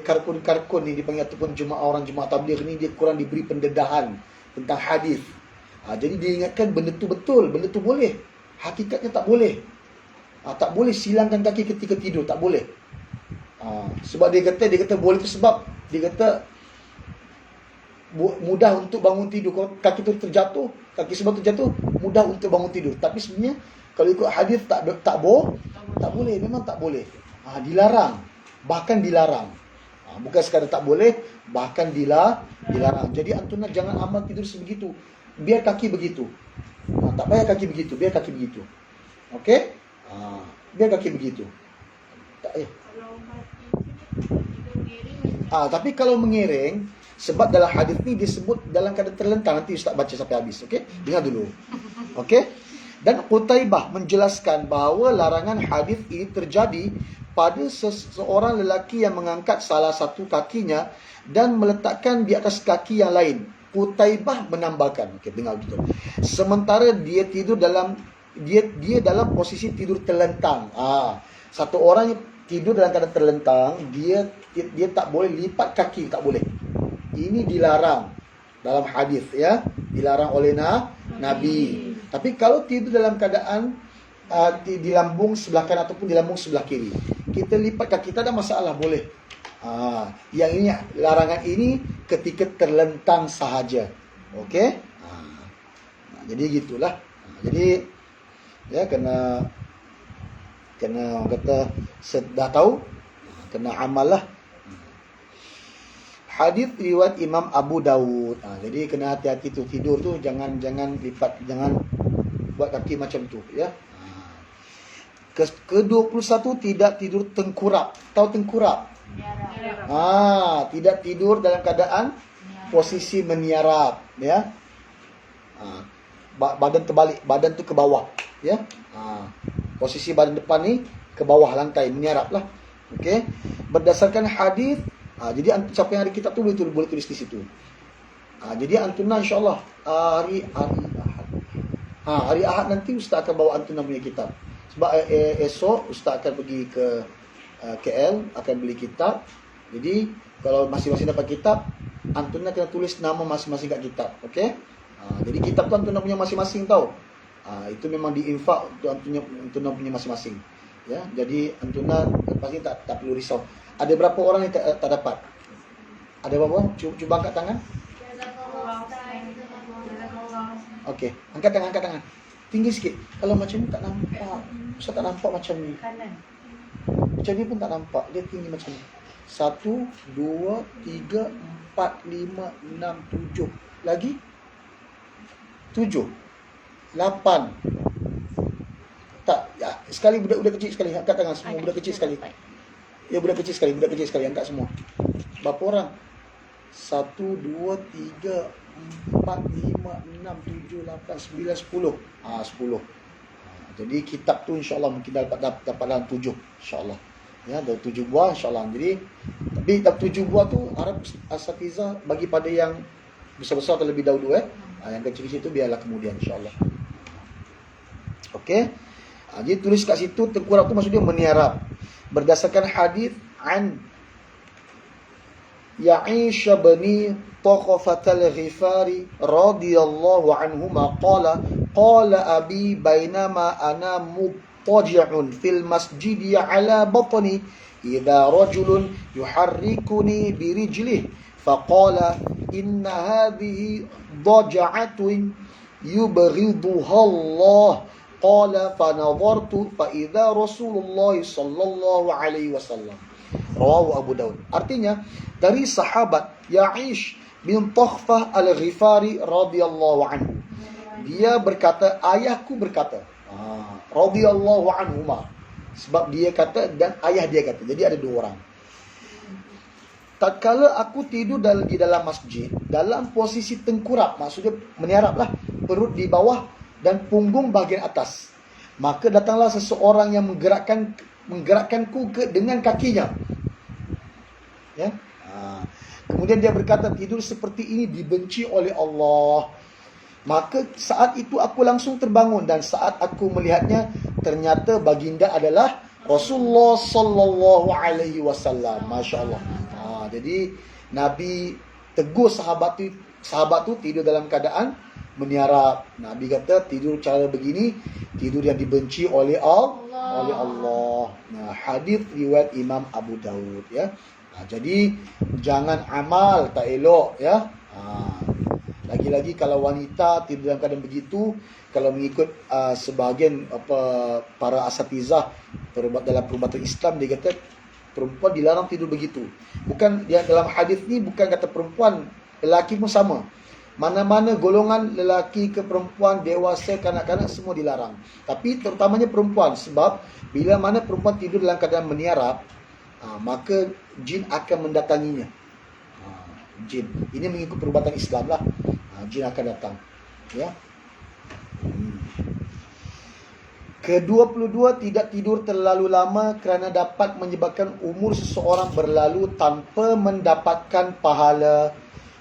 karkun ni dipanggil, ataupun orang jemaah tabligh ni dia kurang diberi pendedahan tentang hadis. Jadi dia ingatkan benda tu betul, benda tu boleh. Hakikatnya tak boleh. Tak boleh silangkan kaki ketika tidur, tak boleh. Sebab dia kata boleh tu sebab dia kata mudah untuk bangun tidur. Kalau kaki tu terjatuh, kaki sebelah tu terjatuh, mudah untuk bangun tidur. Tapi sebenarnya kalau ikut hadis tak boleh, memang tak boleh. Dilarang, bahkan dilarang. Bukan sekadar tak boleh, bahkan dilarang. Jadi antuna jangan amal tidur sebegitu. Biar kaki begitu. Tak payah kaki begitu, biar kaki begitu. Okey? Biar kaki begitu. Tak payah. Tapi kalau mengiring, sebab dalam hadis ni disebut dalam keadaan terlentang. Nanti Ustaz baca sampai habis, okey? Dengar dulu. Okey? Dan Qutaibah menjelaskan bahawa larangan hadis ini terjadi pada seseorang lelaki yang mengangkat salah satu kakinya dan meletakkan di atas kaki yang lain. Qutaibah menambahkan, okey, dengar betul. Sementara dia tidur dalam posisi tidur terlentang. Satu orang yang tidur dalam keadaan terlentang, dia tak boleh lipat kaki, tak boleh. Ini dilarang dalam hadis, ya, dilarang oleh Nabi. Tapi kalau tidur dalam keadaan di lambung sebelah kanan ataupun di lambung sebelah kiri, kita lipat kaki, tak ada masalah, boleh. Yang ini, larangan ini ketika terlentang sahaja. Okey? Jadi gitulah. Jadi ya, kena orang kata dah tahu, kena amal lah. Hadis riwayat Imam Abu Daud. Jadi kena hati-hati tu, tidur tu jangan lipat, jangan buat kaki macam tu, ya. Ke-21 tidak tidur tengkurap. Tahu tengkurap? Tidak tidur dalam keadaan posisi meniarap, ya. Badan terbalik, badan tu ke bawah, ya. Posisi badan depan ni ke bawah lantai, meniarap lah. Okey. Berdasarkan hadis, jadi siapa yang ada kitab tu boleh tulis di situ. Jadi antuna insya-Allah hari Ahad nanti Ustaz akan bawa antuna punya kitab. Sebab esok Ustaz akan pergi ke KL, akan beli kitab. Jadi kalau masing-masing dapat kitab, antuna kena tulis nama masing-masing kat kitab. Okey? Jadi kitab tu antuna punya masing-masing tau. Itu memang diinfak untuk antuna punya masing-masing. Ya, jadi antuna lepas ni tak perlu risau. Ada berapa orang yang tak dapat? Ada berapa? Cuba angkat tangan. Okey, angkat tangan. Tinggi sikit. Kalau macam ni tak nampak. Saya tak nampak macam ni. Macam ni pun tak nampak. Dia tinggi macam ni. 1, 2, 3, 4, 5, 6, 7. Lagi? 7, 8. Tak, ya, sekali budak-budak kecil sekali. Angkat tangan semua budak kecil sekali. Ya, budak kecil sekali, angkat semua. Berapa orang? 1, 2, 3, 4, 5, 6, 7, 8, 9, 10. 10. Jadi kitab tu insya-Allah mungkin dapat dalam 7 insya-Allah. Ya, ada 7 buah insya-Allah. Jadi tapi dapat 7 buah tu Arab asatiza bagi pada yang besar-besar terlebih dahulu yang kecil-kecil itu biarlah kemudian insya-Allah. Okey. Jadi tulis kat situ tengkurap tu maksudnya meniarap. Berdasarkan hadis an Ya'ish bin Taqafat al-Ghifari radhiyallahu anhuma qala abi bainama ana muttaji'un fil masjidi ala batni idza rajulun yuharrikuni bi rijlihi faqala inna hadhihi daj'atun yubghiduha Allah qala fanadhartu fa idza Rasulullah sallallahu alaihi wasallam. Rawahu Abu Daud. Artinya dari sahabat Ya'ish bin Takhfah al-Ghifari radhiyallahu anhu. Dia berkata, ayahku berkata. Radhiyallahu anhuma. Sebab dia kata dan ayah dia kata. Jadi ada dua orang. Tatkala aku tidur di dalam masjid, dalam posisi tengkurap, maksudnya meniaraplah, perut di bawah dan punggung bahagian atas. Maka datanglah seseorang yang menggerakkanku dengan kakinya. Ya. Kemudian dia berkata, tidur seperti ini dibenci oleh Allah. Maka saat itu aku langsung terbangun dan saat aku melihatnya ternyata baginda adalah Rasulullah sallallahu alaihi wasallam. Masya-Allah. Jadi Nabi tegur sahabat tu tidur dalam keadaan meniarap. Nabi kata tidur cara begini tidur yang dibenci oleh Allah. Nah, hadis riwayat Imam Abu Daud ya. Jadi jangan amal tak elok ya. Lagi-lagi kalau wanita tidur dalam keadaan begitu, kalau mengikut sebahagian para asatizah dalam perubatan Islam, dia kata perempuan dilarang tidur begitu. Bukan dia dalam hadis ni bukan kata perempuan, lelaki pun sama. Mana-mana golongan lelaki ke perempuan, dewasa, kanak-kanak semua dilarang. Tapi terutamanya perempuan, sebab bila mana perempuan tidur dalam keadaan meniarap, maka jin akan mendatanginya. Jin. Ini mengikut perubatan Islam lah. Jin akan datang. Ya. Ke-22, tidak tidur terlalu lama kerana dapat menyebabkan umur seseorang berlalu tanpa mendapatkan pahala.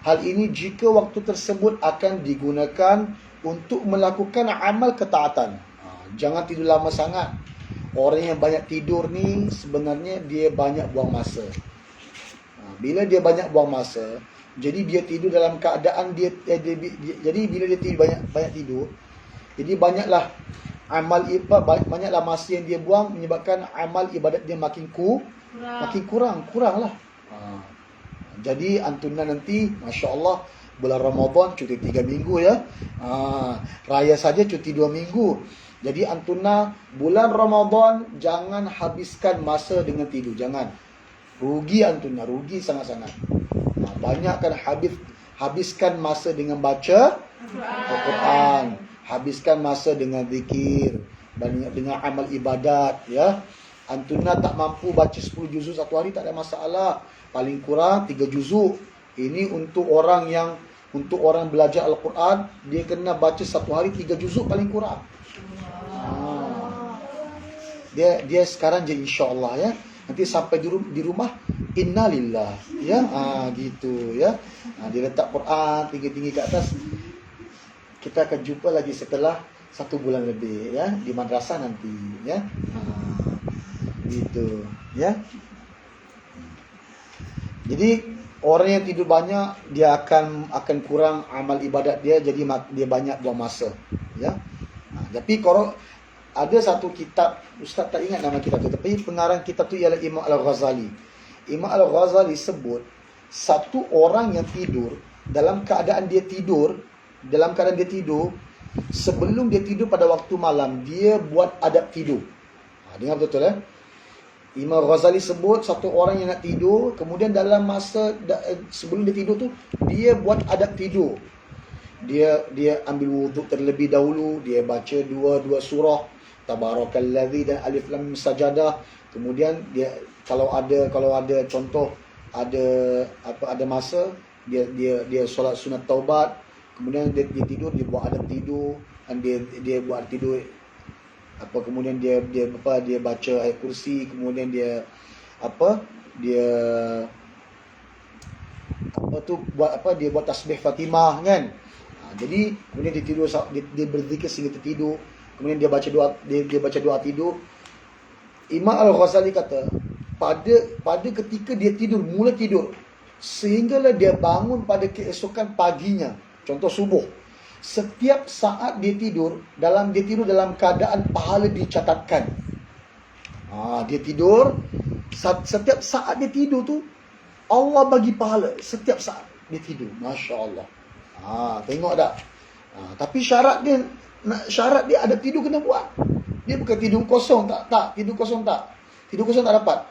Hal ini jika waktu tersebut akan digunakan untuk melakukan amal ketaatan. Jangan tidur lama sangat. Orang yang banyak tidur ni sebenarnya dia banyak buang masa. Bila dia banyak buang masa, jadi dia tidur dalam keadaan jadi bila dia tidur banyak tidur, jadi banyaklah amal ibadat, banyaklah masa yang dia buang menyebabkan amal ibadat dia makin kuranglah. Jadi antuna nanti masya-Allah bulan Ramadan cuti 3 minggu ya. Raya saja cuti 2 minggu. Jadi antuna bulan Ramadan jangan habiskan masa dengan tidur, jangan. Rugi antuna, rugi sangat-sangat. Banyakkan habiskan masa dengan baca Al-Quran, habiskan masa dengan zikir, dengan amal ibadat ya. Antuna tak mampu baca 10 juzuk satu hari tak ada masalah. Paling kurang 3 juzuk. Ini untuk orang belajar Al-Quran, dia kena baca satu hari 3 juzuk paling kurang. Dia sekarang je insya-Allah ya. Nanti sampai di rumah innalillah ya. Gitu ya. Dia letak Quran tinggi-tinggi ke atas. Kita akan jumpa lagi setelah 1 bulan lebih ya di madrasah nanti ya. Gitu ya. Jadi orang yang tidur banyak dia akan kurang amal ibadat dia, jadi dia banyak buang masa ya. Tapi kalau ada satu kitab, Ustaz tak ingat nama kitab tu, tapi pengarang kitab tu ialah Imam Al-Ghazali. Imam Al-Ghazali sebut satu orang yang tidur dalam keadaan dia tidur, sebelum dia tidur pada waktu malam, dia buat adab tidur. Dengar betul ya. Imam Ghazali sebut satu orang yang nak tidur, kemudian dalam masa sebelum dia tidur tu, dia buat adab tidur. Dia ambil wuduk terlebih dahulu, dia baca dua surah Tabarakalladzi dan Alif Lam Mim Sajadah. Kemudian dia kalau ada contoh ada masa dia solat sunat taubat, kemudian dia tidur, dia buat adab tidur, dan dia buat tidur kemudian dia baca ayat kursi, kemudian dia dia buat tasbih Fatimah kan. Jadi kemudian dia tidur, dia berzikir sehingga tertidur. Kemudian dia baca doa tidur. Imam Al-Ghazali kata, pada ketika dia tidur, mula tidur, sehinggalah dia bangun pada keesokan paginya, contoh subuh, setiap saat dia tidur dalam keadaan pahala dicatatkan. Dia tidur, setiap saat dia tidur tu Allah bagi pahala setiap saat dia tidur. Masya Allah. Tengok tak? Tapi syarat dia ada tidur kena buat. Dia bukan tidur kosong, tak. Tidur kosong tak dapat.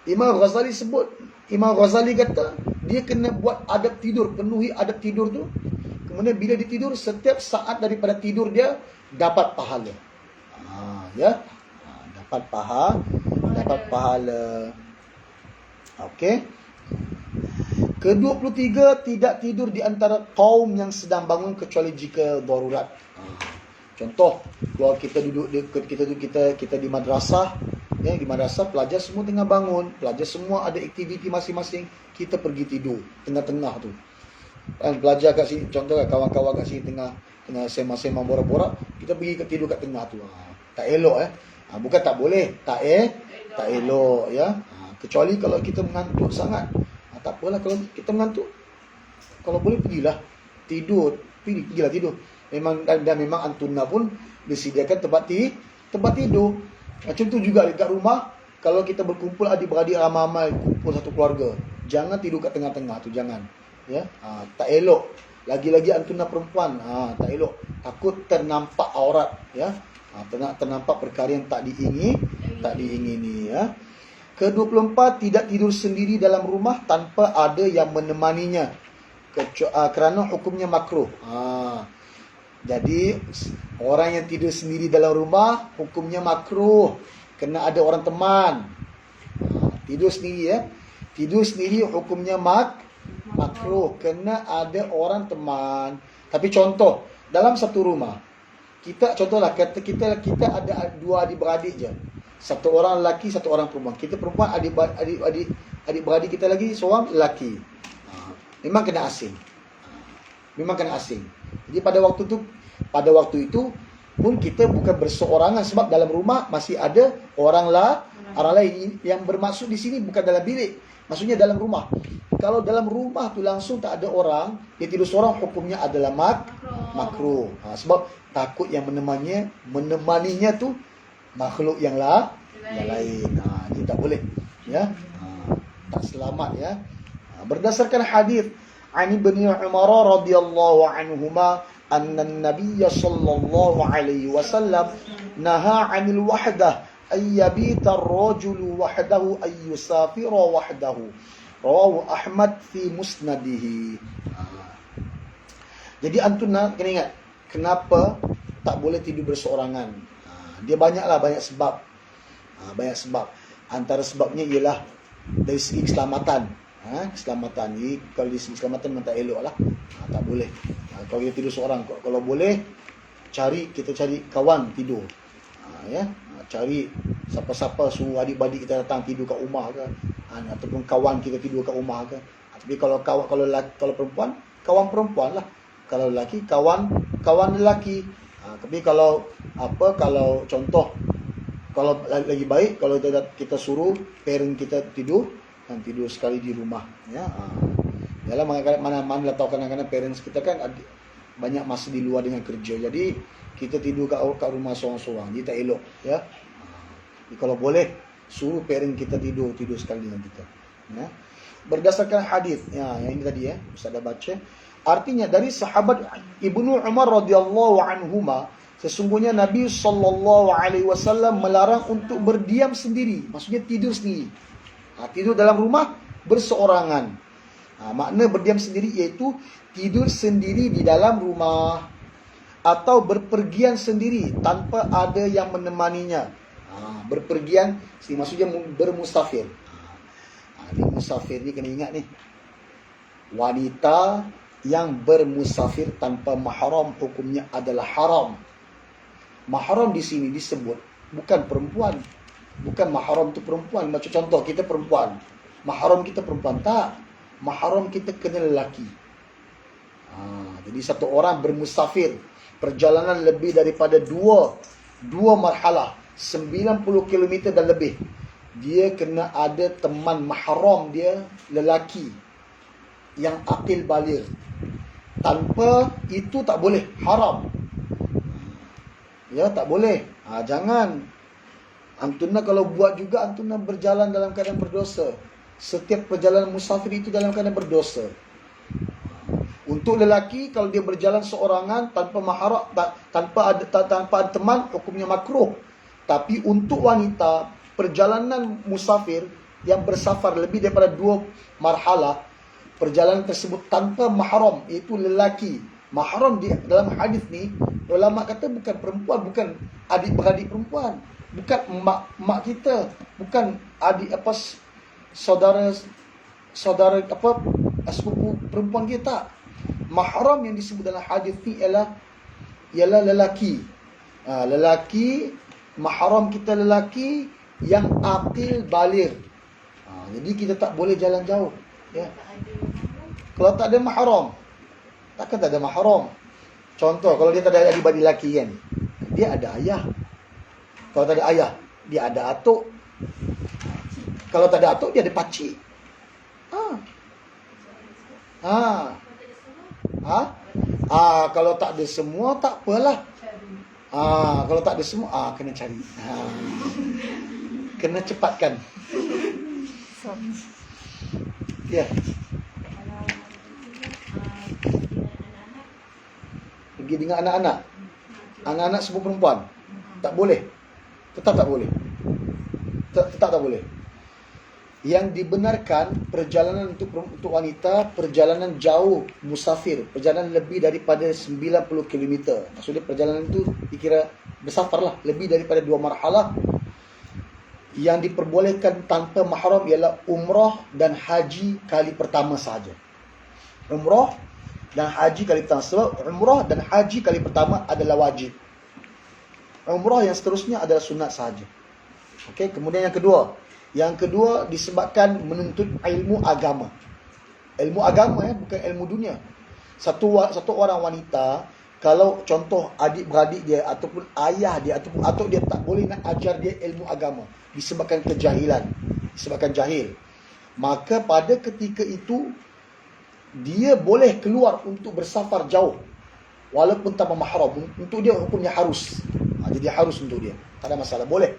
Imam Ghazali kata, dia kena buat adab tidur, penuhi adab tidur tu. Kemudian bila dia tidur, setiap saat daripada tidur dia dapat pahala. Dapat pahala. Okey. Ke-23, tidak tidur di antara kaum yang sedang bangun kecuali jika darurat. Contoh, kalau kita duduk kita di madrasah, di madrasah pelajar semua tengah bangun, pelajar semua ada aktiviti masing-masing, kita pergi tidur tengah-tengah tu. Pelajar kat sini, contoh kawan-kawan kat sini tengah sembang-sembang borak-borak, kita pergi tidur kat tengah tu. Tak elok bukan tak boleh, tak elok ya. Kecuali kalau kita mengantuk sangat. Tak apalah kalau kita mengantuk. Kalau boleh pergilah tidur, pergilah tidur. Memang Antuna pun disediakan tempat tidur. Macam tu juga dekat rumah, kalau kita berkumpul adik-beradik ramai-ramai, kumpul satu keluarga, jangan tidur kat tengah-tengah tu, jangan. Ya, tak elok. Lagi-lagi Antuna perempuan, tak elok. Takut ternampak aurat, ya. Ternampak perkara yang tak diingini, ya. Ke-24, tidak tidur sendiri dalam rumah tanpa ada yang menemaninya, kerana hukumnya makruh. Jadi orang yang tidur sendiri dalam rumah hukumnya makruh, kena ada orang teman. Tidur sendiri ya. Tidur sendiri hukumnya makruh, kena ada orang teman. Tapi contoh, dalam satu rumah, contohlah kita ada dua adik-beradik je. Satu orang lelaki, satu orang perempuan. Kita perempuan, adik-beradik kita lagi seorang lelaki. Memang kena asing. Jadi pada waktu itu pun kita bukan berseorangan, sebab dalam rumah masih ada orang lain. Yang bermaksud di sini bukan dalam bilik, maksudnya dalam rumah. Kalau dalam rumah tu langsung tak ada orang, dia tidur seorang, hukumnya adalah makruh. Sebab takut yang menemaninya tu makhluk yang lain. Jadi tak boleh, ya. Tak selamat, ya. Berdasarkan hadis an Ibnu Umar radhiyallahu anhuma anna an-nabiy sallallahu alaihi wasallam naha 'anil wahdah ay yabita ar-rajulu wahdahu ay yusafira wahdahu. Rawahu Ahmad fi musnadihi. Jadi Antuna kena ingat, kenapa tak boleh tidur berseorangan? Dia banyak sebab. Banyak sebab. Antara sebabnya ialah dari segi keselamatan. Keselamatan. Jadi kalau dari segi keselamatan memang tak elok lah. Tak boleh. Kalau kita tidur seorang, kalau boleh kita cari kawan tidur. Cari siapa-siapa, suruh adik-adik kita datang tidur kat rumah ke, ataupun kawan kita tidur kat rumah ke. Tapi kalau perempuan, kawan perempuan lah. Kalau lelaki, kawan lelaki. Tapi kalau contoh, kalau lagi baik kalau kita suruh parent kita tidur sekali di rumah, ya. Yalah, mana tahu kadang-kadang parents kita kan banyak masa di luar dengan kerja, jadi kita tidur kat rumah seorang-seorang, jadi tak elok, ya. Jadi kalau boleh suruh parent kita tidur sekali dengan kita, ya. Berdasarkan hadis, ya, yang ini tadi, ya, Ustaz dah baca. Artinya dari sahabat Ibnu Umar radhiyallahu anhuma, sesungguhnya Nabi SAW melarang untuk berdiam sendiri, maksudnya tidur sendiri. Tidur dalam rumah berseorangan. Makna berdiam sendiri iaitu tidur sendiri di dalam rumah atau berpergian sendiri tanpa ada yang menemaninya. Berpergian, maksudnya bermusafir. Ini musafir ni kena ingat ni. Wanita yang bermusafir tanpa mahram hukumnya adalah haram. Mahram di sini disebut bukan perempuan. Bukan mahram tu perempuan. Macam contoh kita perempuan, mahram kita perempuan, tak. mahram kita kena lelaki. Jadi satu orang bermusafir perjalanan lebih daripada dua marhalah, 90 km dan lebih, dia kena ada teman mahram dia lelaki yang akil baligh. Tanpa itu tak boleh, haram. Ya, tak boleh. Jangan. Antuna kalau buat juga, antuna berjalan dalam keadaan berdosa. Setiap perjalanan musafir itu dalam keadaan berdosa. Untuk lelaki, kalau dia berjalan seorangan tanpa mahram, tanpa ada teman, hukumnya makruh. Tapi untuk wanita, perjalanan musafir yang bersafar lebih daripada 2 marhalah, perjalanan tersebut tanpa mahram, iaitu lelaki. Mahram dalam hadis ni, ulama kata bukan perempuan, bukan adik-beradik perempuan, bukan mak kita, bukan adik saudara sepupu perempuan kita. Mahram yang disebut dalam hadis ni ialah lelaki. Lelaki, mahram kita lelaki yang akil baligh. Jadi kita tak boleh jalan jauh, ya. Kalau tak ada mahram, takkan tak ada mahram. Contoh, kalau dia tak ada adik-beradik lelaki kan, dia ada ayah. Kalau tak ada ayah, dia ada atuk. Kalau tak ada atuk, dia ada pakcik. Kalau tak ada semua, tak apalah. Kalau tak ada semua, kena cari. Kena cepatkan. Ya. Pergi dengan anak-anak. Anak-anak semua perempuan. Tak boleh. Tetap tak boleh. Tetap tak boleh. Yang dibenarkan perjalanan untuk wanita, perjalanan jauh musafir, perjalanan lebih daripada 90 km. Maksudnya perjalanan itu dikira bersafar lah, lebih daripada 2 marhalah. Yang diperbolehkan tanpa mahram ialah umrah dan haji kali pertama sahaja. Umrah dan haji kali pertama. Sebab umrah dan haji kali pertama adalah wajib. Umrah yang seterusnya adalah sunat sahaja. Okey, kemudian yang kedua disebabkan menuntut ilmu agama. Ilmu agama, bukan ilmu dunia. Satu orang wanita, kalau contoh adik-beradik dia ataupun ayah dia ataupun atuk dia tak boleh nak ajar dia ilmu agama disebabkan kejahilan, disebabkan jahil, maka pada ketika itu dia boleh keluar untuk bersafar jauh walaupun tanpa mahram. Untuk dia hukumnya harus. Jadi harus untuk dia, tak ada masalah, boleh.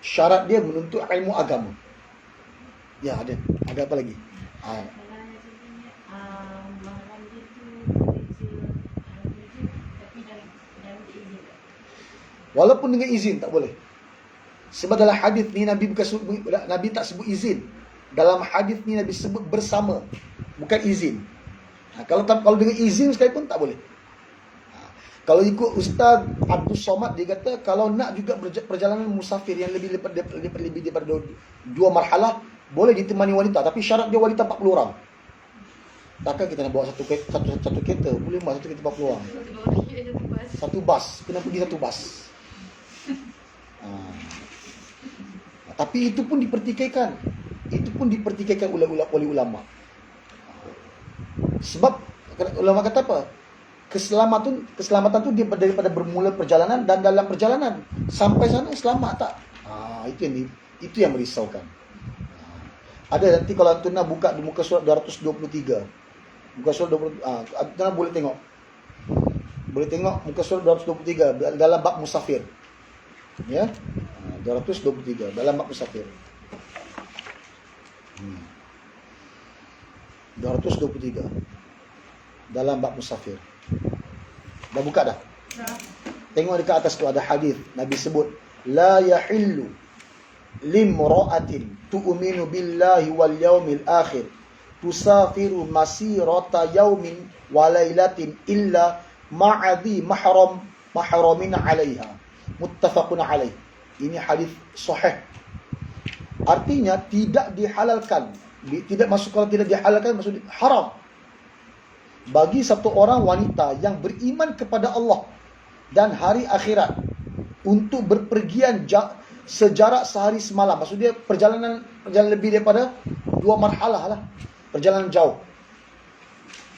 Syarat dia menuntut ilmu agama. Ya, ada apa lagi? Walaupun dengan izin tak boleh. Sebab dalam hadis ni Nabi tak sebut izin. Dalam hadis ni Nabi sebut bersama, bukan izin. Kalau dengan izin sekalipun tak boleh. Kalau ikut Ustaz Abdul Somad, dia kata kalau nak juga perjalanan musafir yang lebih daripada 2 marhalah, boleh ditemani wanita, tapi syarat dia wanita 40 orang. Takkan kita nak bawa satu kereta, boleh mas satu kereta 40 orang. Satu bas, kena pergi satu bas. Tapi itu pun dipertikaikan. Oleh ulama. Sebab ulama kata apa? Keselamatan tu dia daripada bermula perjalanan dan dalam perjalanan sampai sana selamat tak? Itu yang merisaukan. Ada nanti kalau antuna buka di muka surat 223. Muka surat 20, antuna boleh tengok. Boleh tengok muka surat 223 dalam bab musafir. Ya. 223 dalam bab musafir. 223 dalam bab musafir. Dah buka dah? Tengok dekat atas tu ada hadis Nabi sebut, la yahillu limra'atin tu'minu billahi wal yaumil akhir tusafiru masirata yaumin wa lailatin illa ma'adhi mahramin 'alaiha. Muttafaqun 'alaih. Ini hadis sahih. Artinya tidak dihalalkan. Kalau tidak dihalalkan maksudnya haram bagi satu orang wanita yang beriman kepada Allah dan hari akhirat untuk berpergian sejarak sehari semalam. Maksudnya perjalanan lebih daripada 2 marhalah lah. perjalanan jauh.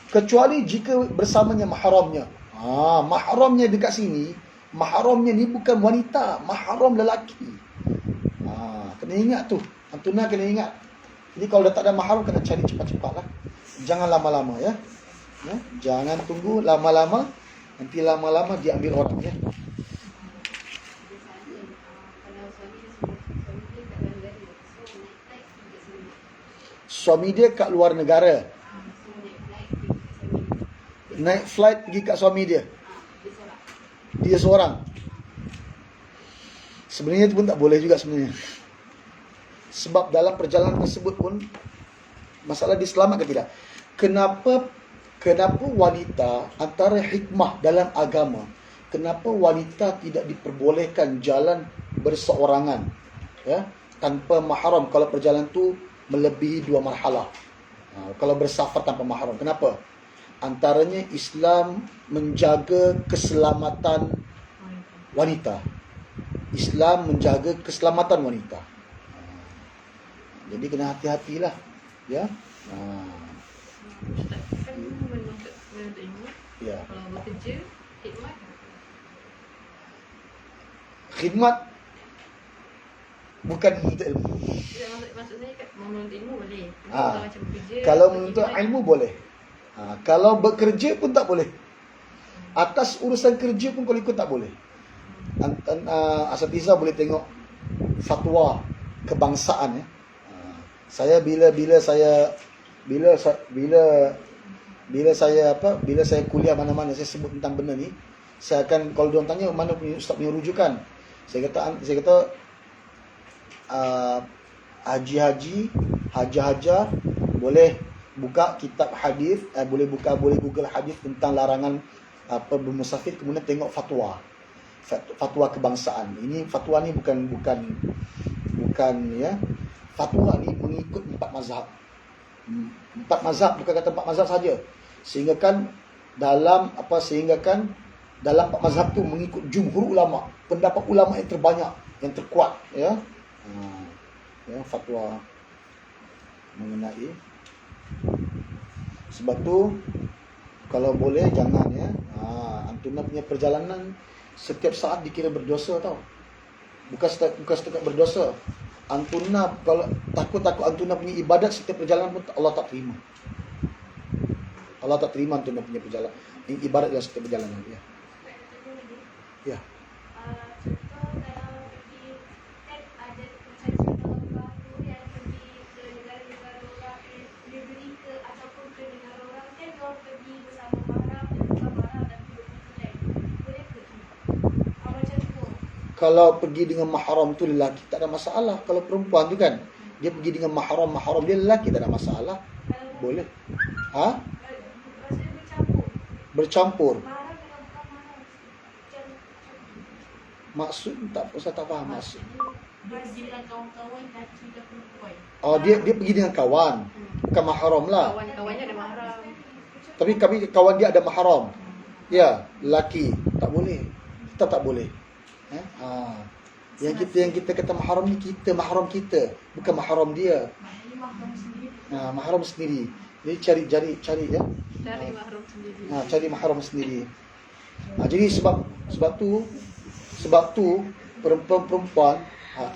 Kecuali jika bersamanya mahramnya. Mahramnya dekat sini, mahramnya ni bukan wanita, mahram lelaki. Kena ingat tu. Antuna kena ingat. Jadi kalau dah tak ada mahram, kena cari cepat-cepat lah. Jangan lama-lama ya. Jangan tunggu lama-lama. Nanti lama-lama diambil orang ya. Suami dia kat luar negara, naik flight pergi kat suami dia, dia seorang. Sebenarnya itu pun tak boleh juga sebenarnya. Sebab dalam perjalanan tersebut pun masalah dia selamat ke tidak. Kenapa wanita, antara hikmah dalam agama, kenapa wanita tidak diperbolehkan jalan berseorangan ya, tanpa mahram kalau perjalanan tu melebihi 2 marhalah. Kalau bersafar tanpa mahram. Kenapa? Antaranya Islam menjaga keselamatan wanita. Islam menjaga keselamatan wanita. Jadi kena hati-hatilah ya. Kan menuntut ilmu. Ya. Kalau bekerja, khidmat. Khidmat bukan menuntut ilmu. Maksud saya kat menuntut ilmu boleh. Ha. Macam bekerja. Kalau menuntut ilmu boleh. Kalau bekerja pun tak boleh. Atas urusan kerja pun kalau ikut tak boleh. Asatiza boleh tengok fatwa kebangsaan ya. Saya bila saya kuliah mana-mana saya sebut tentang benda ni, saya akan, kalau diorang tanya mana punya ustaz punya rujukan, saya kata haji-haji, haja-haja boleh buka kitab hadis, boleh Google hadis tentang larangan bermusafir, kemudian tengok fatwa kebangsaan. Ini fatwa ni bukan ya. Fatwa ni mengikut 4 mazhab. 4 mazhab, bukan kata 4 mazhab saja. Sehingga kan dalam 4 mazhab tu mengikut jumhur ulama, pendapat ulama yang terbanyak, yang terkuat ya. Ya, fatwa mengenai. Sebab tu kalau boleh jangan ya. Antuna punya perjalanan setiap saat dikira berdosa tau. Bukan setakat berdosa. Antuna kalau takut antuna punya ibadat setiap perjalanan pun Allah tak terima. Allah tak terima antuna punya perjalanan. Ini ibadat dalam setiap perjalanan ya. Ya. Contoh kalau pergi, kan ada macam tu yang pergi ke negara-negara orang, negeri ke ataupun ke negara orang, kan diorang pergi bersama mahram dan bukan mahram dan duduk relax. Boleh ke tu? Macam tu. Kalau pergi dengan mahram tu lelaki tak ada masalah. Kalau perempuan tu kan dia pergi dengan mahram dia lelaki tak ada masalah. Boleh. Rasanya bercampur. Bercampur. Mahram dengan bukan mahram. Maksud tak, saya tak faham maksud. Dia pergi dengan kawan-kawan lelaki dan perempuan. Dia pergi dengan kawan. Bukan mahram lah. Kawan-kawannya ada mahram. Tapi kawan dia ada mahram. Ya, lelaki tak boleh. Kita tak boleh. Yang kita kata mahram ni mahram kita, bukan mahram dia. Ini mahram sendiri. Mahram sendiri. Jadi cari ya. Cari mahram sendiri. Cari mahram sendiri. Jadi sebab tu perempuan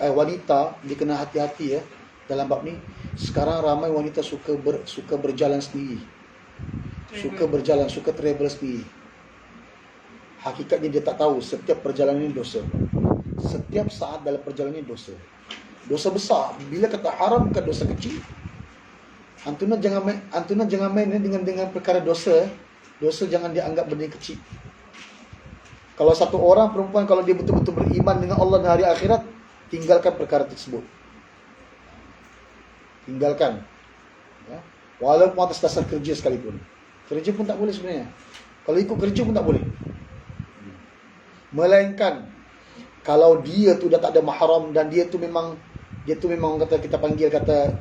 wanita dia kena hati-hati ya dalam bab ni. Sekarang ramai wanita suka berjalan sendiri. Suka travel sendiri. Hakikatnya dia tak tahu setiap perjalanan ini dosa. Setiap saat dalam perjalanan ini dosa. Dosa besar. Bila kata haram bukan dosa kecil. Antuna jangan main dengan perkara dosa. Dosa jangan dianggap benda kecil. Kalau satu orang perempuan, kalau dia betul-betul beriman dengan Allah dan hari akhirat, tinggalkan perkara tersebut. Tinggalkan. Ya. Walaupun atas dasar kerja sekalipun. Kerja pun tak boleh sebenarnya. Kalau ikut kerja pun tak boleh. Melainkan kalau dia tu dah tak ada mahram dan dia tu memang kata kita panggil kata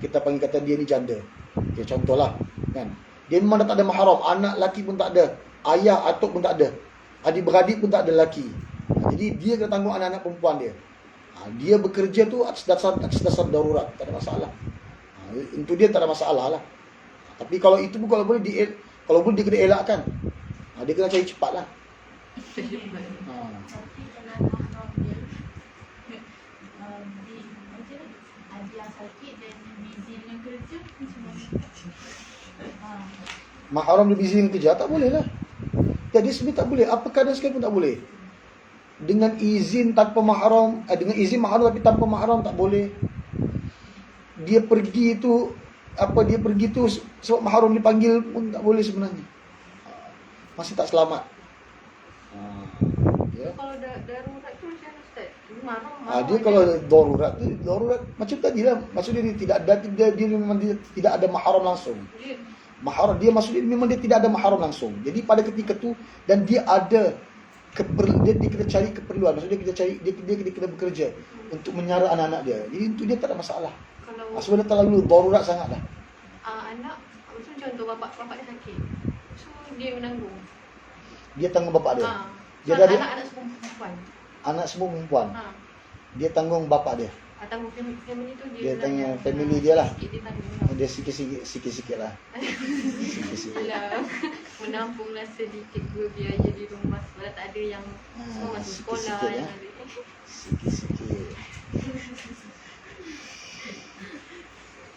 dia ni janda. Okay, contohlah kan. Dia memang dah tak ada mahram, anak laki pun tak ada, ayah atuk pun tak ada, adik-beradik pun tak ada laki. Jadi dia kena tanggung anak-anak perempuan dia. Dia bekerja tu atas dasar darurat, tak ada masalah. Untuk dia tak ada masalah lah. Tapi kalau itu pun kalau boleh dia kena elakkan. Dia kena cari cepat lah. Tapi kalau mahram dia dia sakit dan busy dengan kerja macam mana? Mahram dia busy dengan kerja, tak boleh lah. Jadi sebenarnya tak boleh. Apa keadaan sekali pun tak boleh. Dengan izin tanpa mahram, dengan izin mahram tapi tanpa mahram tak boleh. Dia pergi tu sebab mahram dipanggil pun tak boleh sebenarnya. Masih tak selamat. Ya. Kalau darurat tu macam mana Ustaz? Mahram Dia kalau darurat macam tadi lah. Maksudnya dia memang tidak ada mahram langsung. Mahram dia maksudnya memang dia tidak ada mahram langsung. Jadi pada ketika tu dan dia ada dia kena cari keperluan. Maksudnya dia kena bekerja untuk menyara anak-anak dia. Jadi untuk dia tak ada masalah. Kalau Sebenarnya terlalu darurat sangat dah. anak macam contoh bapak dia sakit. So dia menanggung. Dia tanggung bapak dia. Dia Dia dah anak semua perempuan. anak semua perempuan. Dia tanggung bapak dia. Tanggung family tu Dia tanggung family dia lah. Sikit dia tanggung. Dia sikit-sikit lah. Sikit-sikit. Alah, menampunglah sedikit dua biaya di rumah sebab tak ada yang semua masuk sekolah sikit-sikit, yang ya. ada. Sikit-sikit.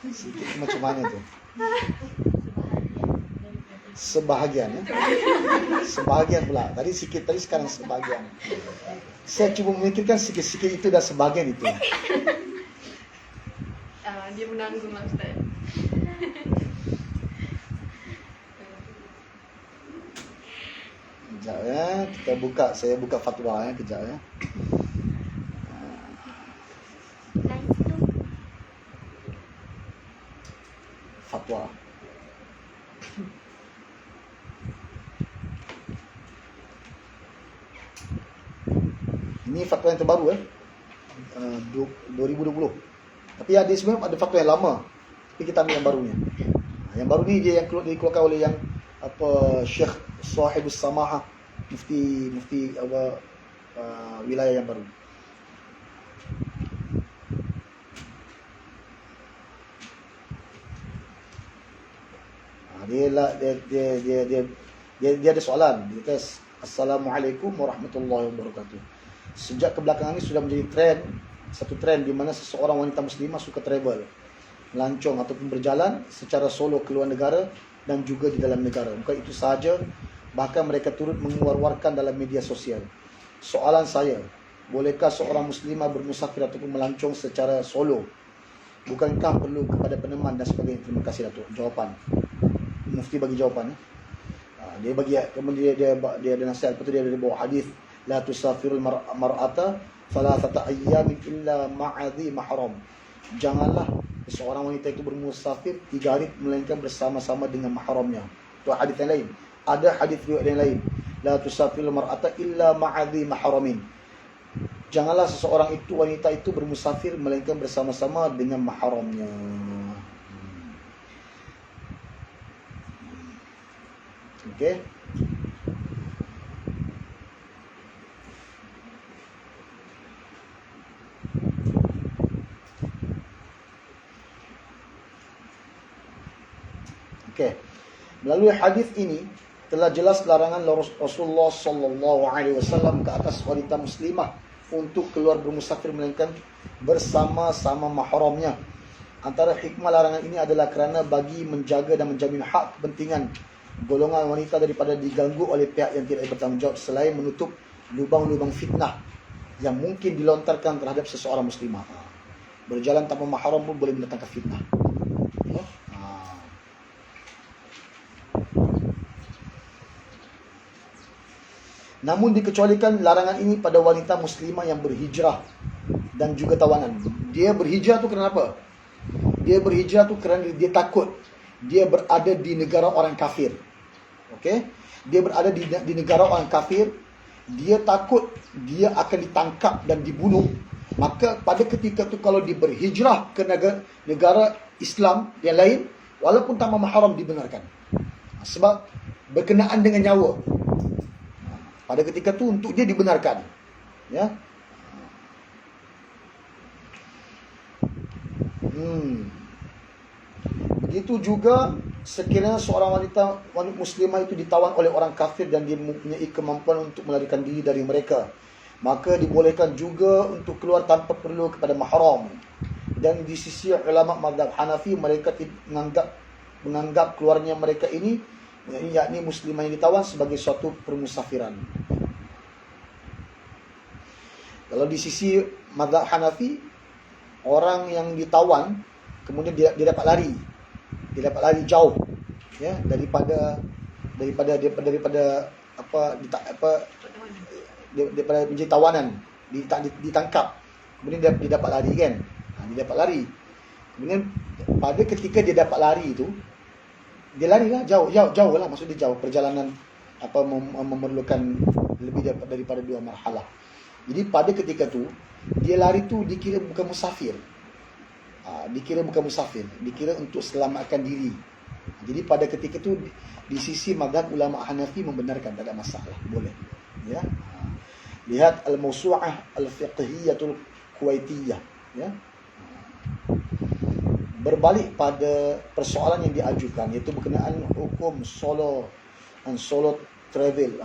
Sikit tu macam mana tu? Sebahagian ya. Sebahagian pula. Tadi sikit, tadi sekarang sebahagian. Saya cuba memikirkan sikit-sikit itu dan sebahagian itu. Dia menanggung lah Ustaz. Kejap ya. Saya buka fatwa ya. Kejap ya. Fatwa. Ini fatwa yang terbaru 2020. Tapi ada sebenarnya ada fatwa yang lama. Tapi kita ambil yang barunya. Yang baru ni dia yang dikeluarkan oleh yang Syekh Sahibus Samahah, mufti wilayah yang baru. Dia ada soalan. Dia kata, Assalamualaikum warahmatullahi wabarakatuh. Sejak kebelakangan ini sudah menjadi satu trend di mana seseorang wanita muslimah suka travel, melancong ataupun berjalan secara solo ke luar negara dan juga di dalam negara. Bukan itu sahaja, bahkan mereka turut mengeluarkan dalam media sosial. Soalan saya, bolehkah seorang muslimah bermusafir ataupun melancong secara solo? Bukankah perlu kepada peneman dan sebagainya? Terima kasih Datuk. Jawapan. Mufti bagi jawapan. Dia bagi, kemudian dia ada nasihat. Lepas tu dia ada bawa hadis, la tusafirul mar'ata thalathata ayyamin illa ma'adhi mahram. Janganlah seorang wanita itu bermusafir 3 hari melainkan bersama-sama dengan mahramnya. Itu hadis yang lain. Ada hadis riwayat yang lain, la tusafirul mar'ata illa ma'adhi mahramin. Janganlah seseorang itu, wanita itu bermusafir melainkan bersama-sama dengan mahramnya. Okey. Okey. Melalui hadis ini telah jelas larangan Rasulullah sallallahu alaihi wasallam ke atas wanita muslimah untuk keluar bermusafir melainkan bersama-sama mahramnya. Antara hikmah larangan ini adalah kerana bagi menjaga dan menjamin hak kepentingan golongan wanita daripada diganggu oleh pihak yang tidak bertanggungjawab, selain menutup lubang-lubang fitnah yang mungkin dilontarkan terhadap seseorang muslimah. Berjalan tanpa mahram pun boleh mendatangkan fitnah. Namun dikecualikan larangan ini pada wanita muslimah yang berhijrah dan juga tawanan. Dia berhijrah tu kenapa? Dia berhijrah tu kerana dia takut dia berada di negara orang kafir. Okey? Dia berada di negara orang kafir, dia takut dia akan ditangkap dan dibunuh. Maka pada ketika tu kalau dia berhijrah ke negara Islam yang lain, walaupun tanpa mahram dibenarkan. Sebab berkenaan dengan nyawa. Pada ketika tu untuk dia dibenarkan. Ya. Begitu juga sekiranya seorang wanita muslimah itu ditawan oleh orang kafir dan dia mempunyai kemampuan untuk melarikan diri dari mereka, maka dibolehkan juga untuk keluar tanpa perlu kepada mahram. Dan di sisi ulama mazhab Hanafi, mereka menganggap keluarnya mereka ini, yakni muslimah yang ditawan, sebagai suatu permusafiran. Kalau di sisi mazhab Hanafi, orang yang ditawan kemudian dia dapat lari jauh, ya, daripada menjadi tawanan, ditangkap, kemudian dia dapat lari kan. Dia dapat lari. Kemudian pada ketika dia dapat lari itu, dia larilah jauh lah, maksudnya jauh, perjalanan memerlukan lebih daripada 2 marhalah. Jadi pada ketika tu dia lari tu dikira bukan musafir. Dikira untuk selamatkan diri. Jadi pada ketika tu di sisi mazhab ulama Hanafi membenarkan, tak ada masalah, boleh. Ya. Lihat Al-Mawsu'ah Al-Fiqhiyatul Kuwaitiyah, ya. Berbalik pada persoalan yang diajukan, iaitu berkenaan hukum solo travelling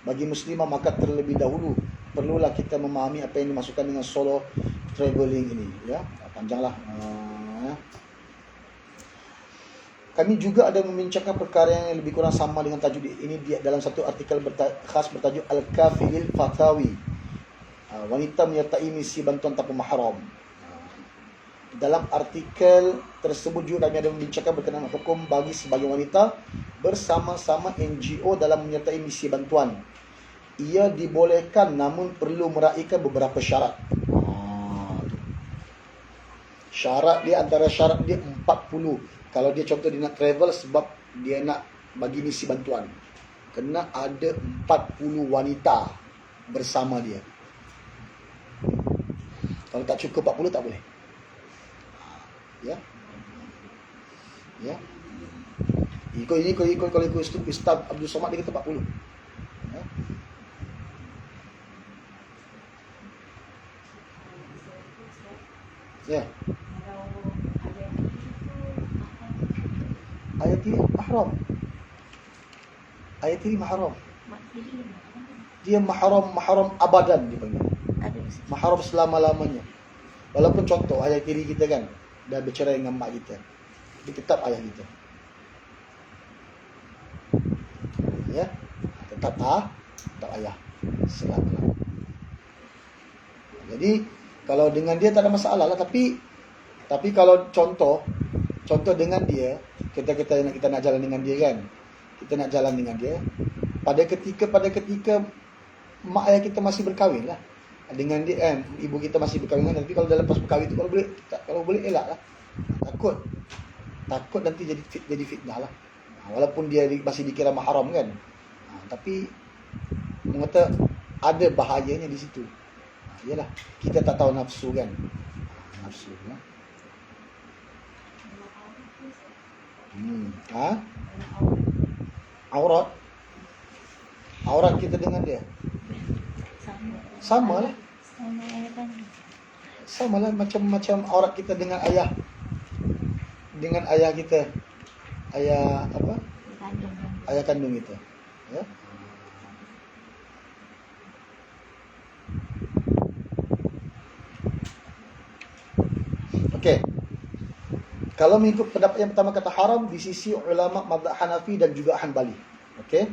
bagi muslimah, maka terlebih dahulu perlulah kita memahami apa yang dimaksudkan dengan solo travelling ini, ya. Panjanglah. Kami juga ada membincangkan perkara yang lebih kurang sama dengan tajuk ini dalam satu artikel khas bertajuk Al-Kafilil Fatawi, wanita menyertai misi bantuan tanpa mahram. Dalam artikel tersebut juga kami ada membincangkan berkenaan hukum bagi sebagai wanita bersama-sama NGO dalam menyertai misi bantuan. Ia dibolehkan namun perlu meraihkan beberapa syarat. Syarat dia, antara syarat dia 40. Kalau dia contoh dia nak travel sebab dia nak bagi misi bantuan, kena ada 40 wanita bersama dia. Kalau tak cukup 40 tak boleh. Ya. Ikut Ustaz Abdul Somad dia kata 40. Ya. Ayat ini mahram. Dia mahram abadan dipanggil. Mahram selama-lamanya. Walaupun contoh ayah kiri kita kan dah bercerai dengan mak kita, dia tetap ayah kita. Ya, tetap ayah selama-lamanya. Jadi kalau dengan dia tak ada masalah lah, tapi kalau contoh dengan dia, kita nak jalan dengan dia kan, kita nak jalan dengan dia pada ketika mak ayah kita masih berkahwin lah dengan dia kan, ibu kita masih berkahwin kan. Tapi kalau dah lepas berkahwin tu, kalau boleh elak lah. Takut nanti jadi fitnah lah. Walaupun dia masih dikira mahram kan, tapi mengata ada bahayanya di situ. Yalah, kita tak tahu nafsu kan. Nafsu ya. Aurat kita dengan dia sama lah macam aurat kita dengan ayah kita, ayah kandung kita, ya. Okey. Kalau mengikut pendapat yang pertama kata haram di sisi ulama mazhab Hanafi dan juga Hanbali. Okey.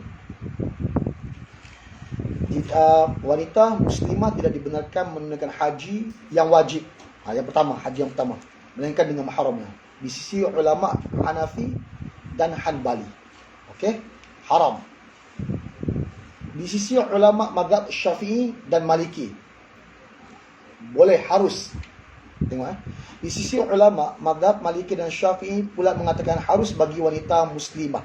Wanita muslimah tidak dibenarkan menunaikan haji yang wajib. Yang pertama, haji yang pertama, melainkan dengan mahramnya. Di sisi ulama Hanafi dan Hanbali. Okey? Haram. Di sisi ulama mazhab Syafi'i dan Maliki, boleh, harus. Tengok Di sisi ulama mazhab Maliki dan Syafi'i pula mengatakan harus bagi wanita muslimah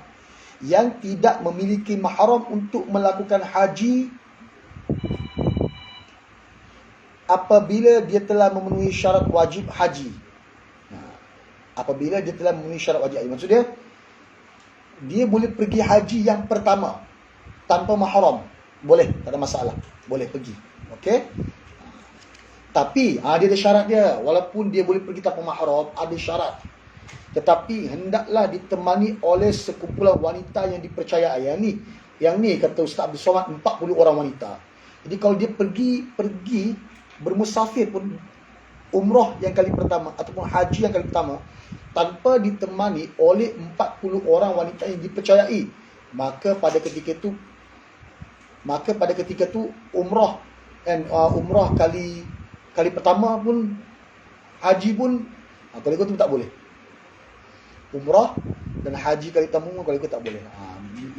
yang tidak memiliki mahram untuk melakukan haji apabila dia telah memenuhi syarat wajib haji. Apabila dia telah memenuhi syarat wajib haji, maksudnya dia boleh pergi haji yang pertama tanpa mahram, boleh, tak ada masalah, boleh pergi. Okey. Tapi dia ada syarat dia. Walaupun dia boleh pergi tanpa mahram, ada syarat. tetapi hendaklah ditemani oleh sekumpulan wanita yang dipercayai. Yang ni kata Ustaz Abdul Somad, 40 orang wanita. Jadi kalau dia pergi bermusafir pun, umrah yang kali pertama ataupun haji yang kali pertama, tanpa ditemani oleh 40 orang wanita yang dipercayai, maka pada ketika itu umrah kali pertama pun, haji pun kalau ikut tu tak boleh. Umrah dan haji kali pertama kalau ikut tak boleh.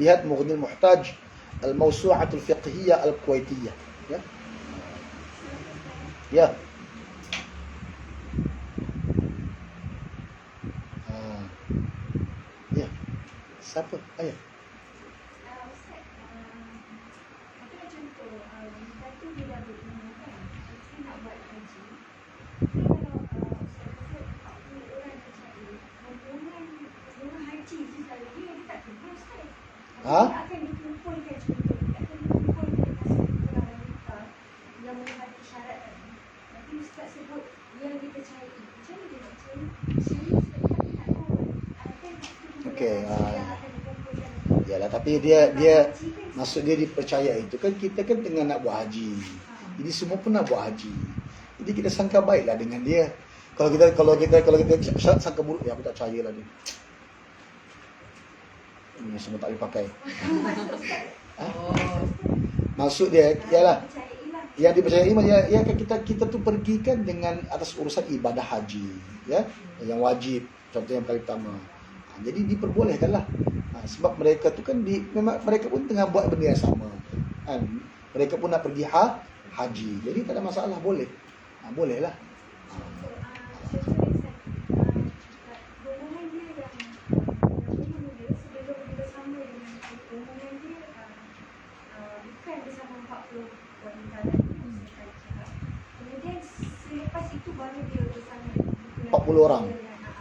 Lihat Mughnil Muhtaj Al-Mawsu'atul Fiqhiyah Al-Kuwaitiyah, ya. Ya. Ya. Siapa? Ayah. Ustaz, katakan contoh, wanita tu dia dah berumur kan, dia nak buat haji. Tapi kalau Ustaz kata 40 orang percaya, rombongan haji tu sekali dia tak terbang Ustaz. Dia akan dikumpulkan, contoh, dia akan dikumpulkan sekumpulan wanita yang menepati syarat tadi. Tapi Ustaz sebut yang dipercayai. Macam mana dia nak percaya? Syariah Ustaz tak tahu. Kan Okey, yang akan dikumpulkan. yalah, tapi dia maksud dia dipercaya itu kan, kita kan tengah nak buat haji. Jadi semua pun nak buat haji. Jadi kita sangka baiklah dengan dia. Kalau kita sangka buruk, ya aku tak percayalah dia. Ini semua tak boleh pakai. Maksud dia ialah yang dipercayai, ya kan kita tu pergikan dengan atas urusan ibadah haji, ya, yang wajib, contoh yang kali pertama. Jadi diperbolehkanlah. Sebab mereka tu kan memang mereka pun tengah buat benda yang sama. Mereka pun nak pergi haji. Jadi tak ada masalah, boleh. Bolehlah. Rombongan dia yang sebelum dia bersama dengan rombongan dia bukan bersama 40 wanita tadi. Kemudian selepas itu baru dia bersama 40 orang.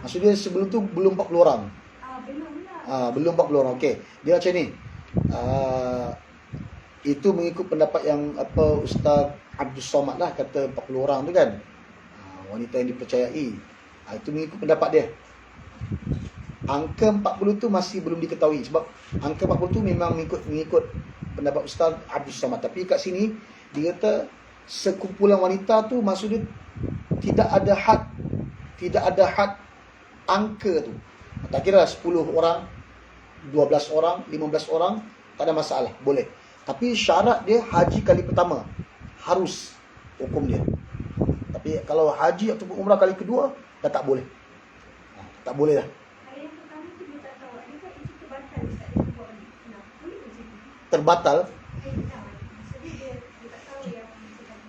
Maksudnya sebelum tu belum 40 orang. Belum 40 orang. Okey. Dia macam ni. Itu mengikut pendapat yang Ustaz Abdul Somad lah, kata 40 orang tu kan. Wanita yang dipercayai. Itu mengikut pendapat dia. Angka 40 tu masih belum diketahui, sebab angka 40 tu memang mengikut pendapat Ustaz Abdul Somad. Tapi kat sini dia kata sekumpulan wanita tu maksudnya tidak ada had angka tu. Tak kira 10 orang, 12 orang, 15 orang, tak ada masalah, boleh. Tapi syarat dia haji kali pertama harus hukum dia. Tapi kalau haji ataupun umrah kali kedua dah tak boleh. Tak boleh dah. Kalau yang pertama tu dia tak tahu, adakah itu terbatal Ustaz dia buat ni? Boleh macam tu? Terbatal. Maksudnya dia tak tahu yang sedang.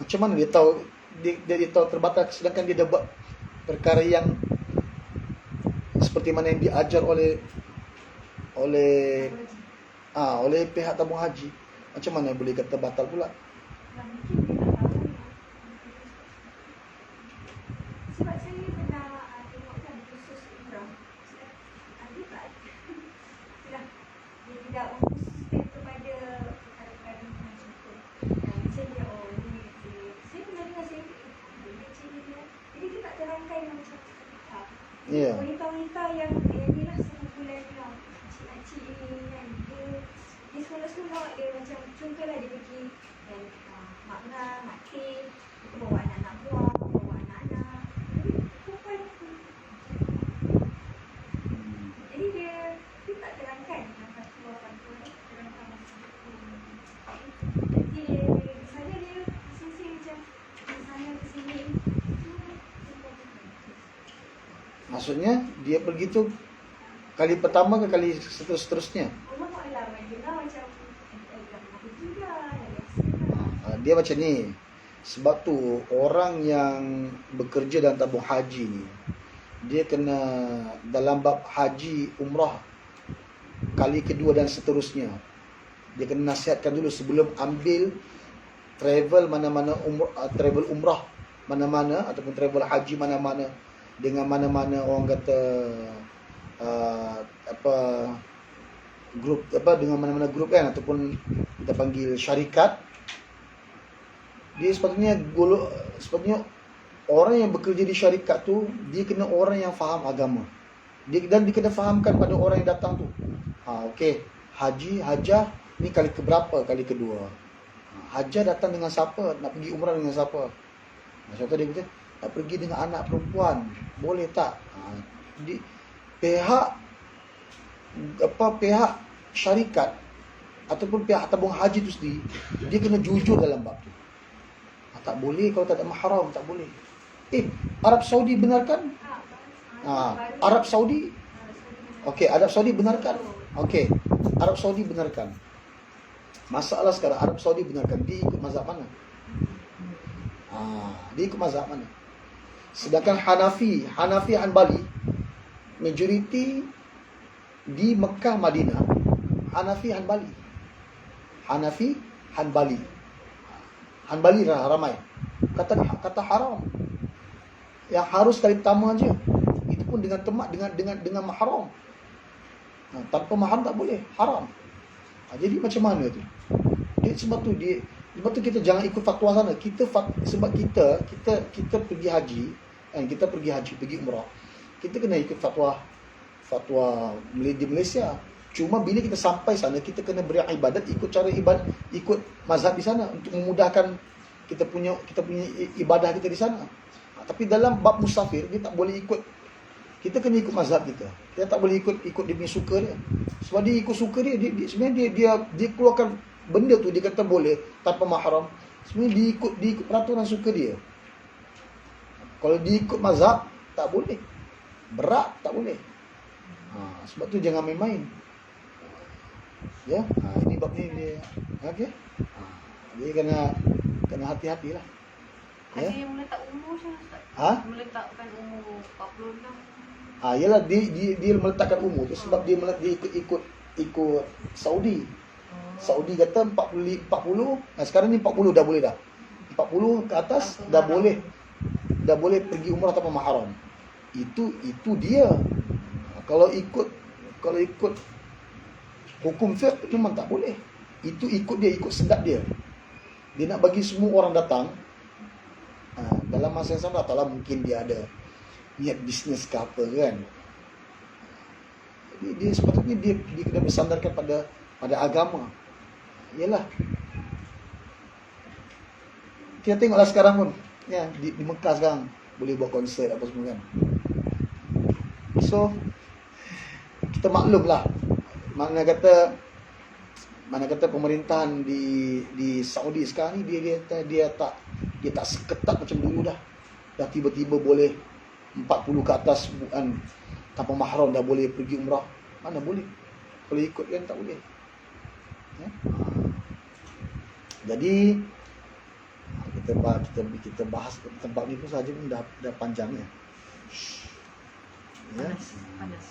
Macam mana dia tahu dia tahu terbatal sedangkan dia dah buat perkara yang seperti mana yang diajar oleh pihak tabung haji. Macam mana boleh kata batal pula? Mungkin dia tak tahu. Sebab saya pernah tengok kan khusus umrah. Ada tak? Itulah. Dia tidak khususkan kepada perkara-perkara macam tu. Macam dia, ni saya pernah dengar saya macam dia. Jadi dia tak terangkan macam tak. Ya. Wanita-wanita yang ni lah sekumpulan lah. Cik-cik ni kan. Dia seronok-seronok. Dia macam contohlah dia pergi makna, makin, bawa anak-anak buah, bawa anak-anak. Jadi dia tak terangkan fatwa-fatwa ni, terangkan jadi di sana dia masing-masing macam di sana ke sini. Maksudnya dia pergi tu kali pertama ke kali seterusnya? Allah Alam, dia macam Dia macam ni. Sebab tu orang yang bekerja dalam tabung haji ni, dia kena dalam bab haji umrah kali kedua dan seterusnya, dia kena nasihatkan dulu sebelum ambil travel mana-mana travel umrah mana-mana ataupun travel haji mana-mana, dengan mana-mana orang kata grup dengan mana-mana grup kan, ataupun kita panggil syarikat. Dia sepatutnya orang yang bekerja di syarikat tu, dia kena orang yang faham agama. Dan dia kena fahamkan pada orang yang datang tu. Okey, haji, hajah ni kali keberapa? Kali kedua. Hajah datang dengan siapa? Nak pergi umrah dengan siapa? Contoh dia kata, nak pergi dengan anak perempuan, boleh tak? Pihak syarikat ataupun pihak tabung haji tu sendiri, dia kena jujur dalam bab tu. Tak boleh kalau tak ada mahram, tak boleh. Arab Saudi benarkan? Arab Saudi? Okey, Arab Saudi benarkan? Okey, Arab Saudi benarkan. Masalah sekarang, Arab Saudi benarkan, dia ikut mazhab mana? Dia ikut mazhab mana? Sedangkan Hanafi Hanbali, majoriti di Mekah, Madinah, Hanafi Hanbali ramai. Kata haram. Yang harus kali pertama aja. Itu pun dengan dengan mahram. Tanpa mahram tak boleh, haram. Jadi macam mana tu? Sebab tu kita jangan ikut fatwa sana. Sebab kita pergi haji, pergi umrah. Kita kena ikut fatwa di Malaysia. Cuma bila kita sampai sana, kita kena beribadat ikut cara ibadat, ikut mazhab di sana untuk memudahkan kita punya ibadah kita di sana. Tapi dalam bab musafir, dia tak boleh ikut. Kita kena ikut mazhab kita. Kita tak boleh ikut dia punya suka dia. Sebab dia ikut suka dia, sebenarnya dia keluarkan benda tu, dia kata boleh tanpa mahram. Sebenarnya dia ikut peraturan suka dia. Kalau dia ikut mazhab, tak boleh. Berat, tak boleh. Sebab tu jangan main-main. Ya, ini bab ni dia. Okey. Dia kena hati-hatilah. Ada yang meletak umur je, Ustaz. Meletakkan umur 46. Yalah, dia meletakkan umur tu sebab dia ikut Saudi. Saudi kata 40. Sekarang ni 40 dah boleh dah. 40 ke atas dah boleh pergi umrah tanpa mahram. Itu dia. Kalau ikut hukum fiqh memang tak boleh. Itu ikut sedap dia. Dia nak bagi semua orang datang. Dalam masa yang sama, tak tahulah, mungkin dia ada niat bisnes ke apa kan. Jadi dia sepatutnya dia kena bersandarkan pada agama. Yalah. Kita tengoklah sekarang pun, ya, di Mekah sekarang boleh buat konsert apa semua kan. So kita maklumlah, mana kata pemerintahan di Saudi sekarang ni dia tak seketat macam dulu dah. Dah tiba-tiba boleh 40 ke atas bukan tanpa mahram dah boleh pergi umrah. Mana boleh? Kalau ikut kan tak boleh. Ya? Jadi kita bahas tempat ni pun saja pun dah panjang ya. Panas.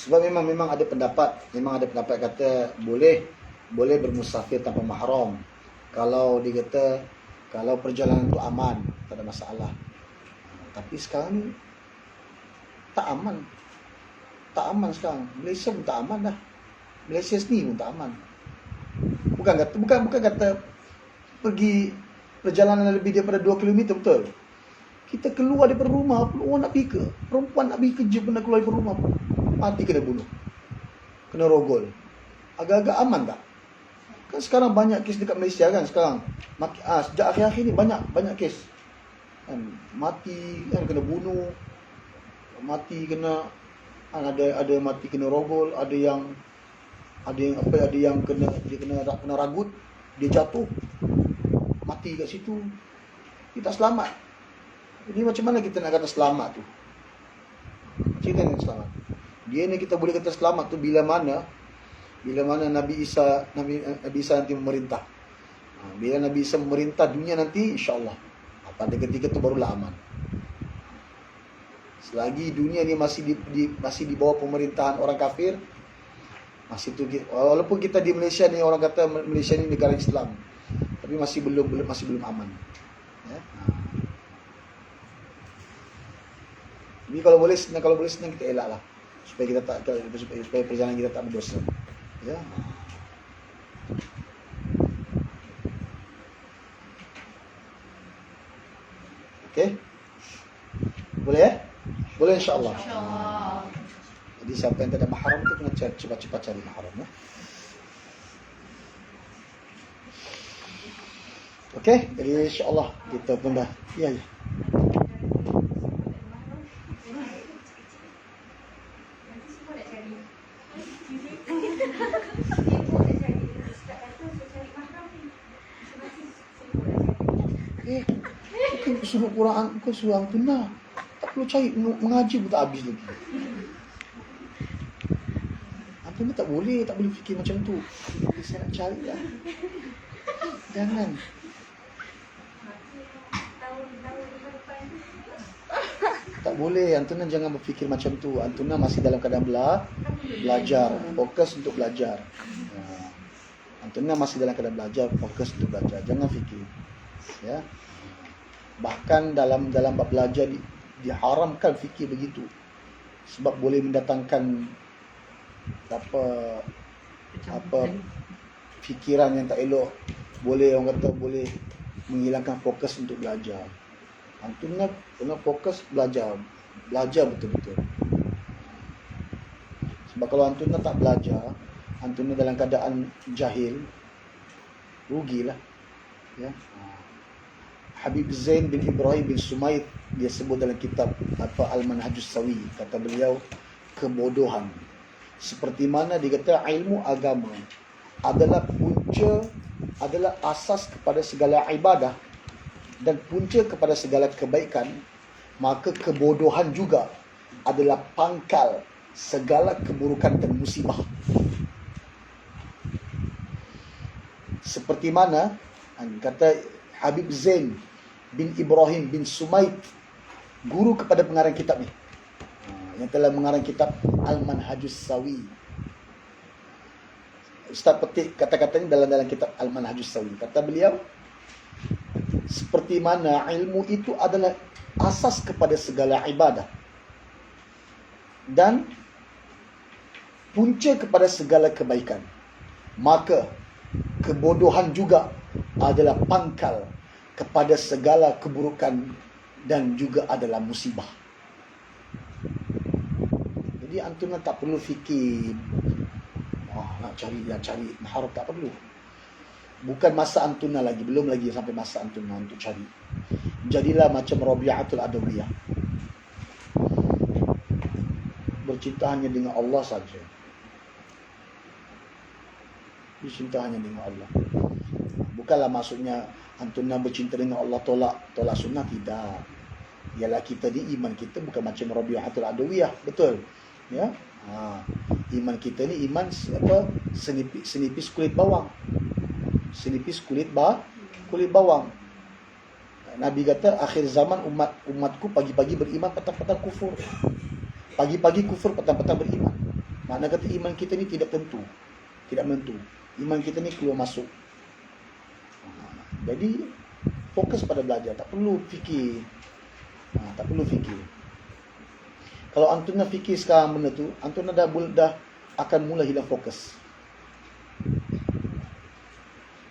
Sebab memang ada pendapat kata boleh bermusafir tanpa mahram. Kalau dikata kalau perjalanan itu aman, tak ada masalah. Tapi sekarang ni tak aman. Tak aman sekarang. Malaysia pun tak aman dah. Malaysia sendiri pun tak aman. Bukan kata pergi perjalanan lebih daripada 2 km betul. Kita keluar daripada rumah, orang nak pergi perempuan nak pergi kerja pun nak keluar daripada rumah pun. Mati kena bunuh. Kena rogol. Agak-agak aman tak? Kan sekarang banyak kes dekat Malaysia kan sekarang. Sejak akhir-akhir ni banyak kes. Kan mati kan kena bunuh. Mati kena ada mati kena rogol, ada yang kena ragut, dia jatuh. Mati kat situ. Kita selamat. Jadi macam mana kita nak kata selamat tu? Kita nak selamat. Dia ni kita boleh kata selamat tu bila mana Bila mana Nabi Isa nanti memerintah. Bila Nabi Isa memerintah dunia nanti, insya-Allah pada ketika itu barulah aman. Selagi dunia ni masih di bawah pemerintahan orang kafir, masih tu, walaupun kita di Malaysia ni orang kata Malaysia ni negara Islam, tapi masih belum aman. Ya. Jadi kalau boleh senang kita elaklah supaya supaya perjalanan kita tak berdosa. Ya. Okey. Boleh ya? Boleh insya-Allah. InsyaAllah. Jadi siapa yang tak ada mahram tu kena cepat-cepat cari mahram ya. Okey, jadi insya-Allah kita pun dah. Ya ya. Nanti semua nak cari. Sibuk nak cari. Ustaz kata saya cari mahram ni. Masing-masing sibuk nak cari. Bukan suruh Quran, bukan suruh Antuna. Tak perlu cari, mengaji pun tak habis lagi. Antuna tak boleh fikir macam tu. Saya nak cari lah. Jangan. Tahun-tahun depan. Tak boleh, Antuna jangan berfikir macam tu. Antuna masih dalam keadaan belajar, fokus untuk belajar. Antuna masih dalam keadaan belajar, fokus untuk belajar. Jangan fikir. Ya. Bahkan dalam bab belajar diharamkan fikir begitu. Sebab boleh mendatangkan apa fikiran yang tak elok. Orang kata boleh menghilangkan fokus untuk belajar. Antuna kena fokus belajar betul-betul. Sebab kalau Antuna tak belajar, Antuna dalam keadaan jahil, rugilah. Ya. Habib Zain bin Ibrahim bin Sumaid dia sebut dalam kitab Al-Manhajus Sawi, kata beliau, kebodohan seperti mana dia kata ilmu agama adalah asas kepada segala ibadah dan punca kepada segala kebaikan, maka kebodohan juga adalah pangkal segala keburukan dan musibah. Seperti mana kata Habib Zain bin Ibrahim bin Sumaid, guru kepada pengarang kitab ni, yang telah mengarang kitab Al-Manhajus Sawi. Ustaz petik kata-kata ni dalam kitab Al-Manhajus Sawi. Kata beliau, seperti mana ilmu itu adalah asas kepada segala ibadah dan punca kepada segala kebaikan, maka kebodohan juga adalah pangkal kepada segala keburukan dan juga adalah musibah. Jadi Antuna tak perlu fikir nak cari mahram, tak perlu. Bukan masa Antuna lagi, belum lagi sampai masa Antuna untuk cari. Jadilah macam Rabi'atul Adawiyah, bercinta hanya dengan Allah saja. Bercinta hanya dengan Allah. Bukanlah maksudnya Antuna bercinta dengan Allah tolak sunnah, tidak. Ialah kita ni, iman kita bukan macam Rabi'atul Adawiyah, betul? Ya. Iman kita ni iman senipis kulit bawang. Senipis kulit bawang. Nabi kata akhir zaman umatku pagi-pagi beriman, petang-petang kufur. Pagi-pagi kufur, petang-petang beriman. Makna kata iman kita ni tidak menentu. Iman kita ni keluar masuk. Jadi fokus pada belajar, tak perlu fikir. Kalau Antuna fikir sekarang benda tu, Antuna dah akan mula hilang fokus.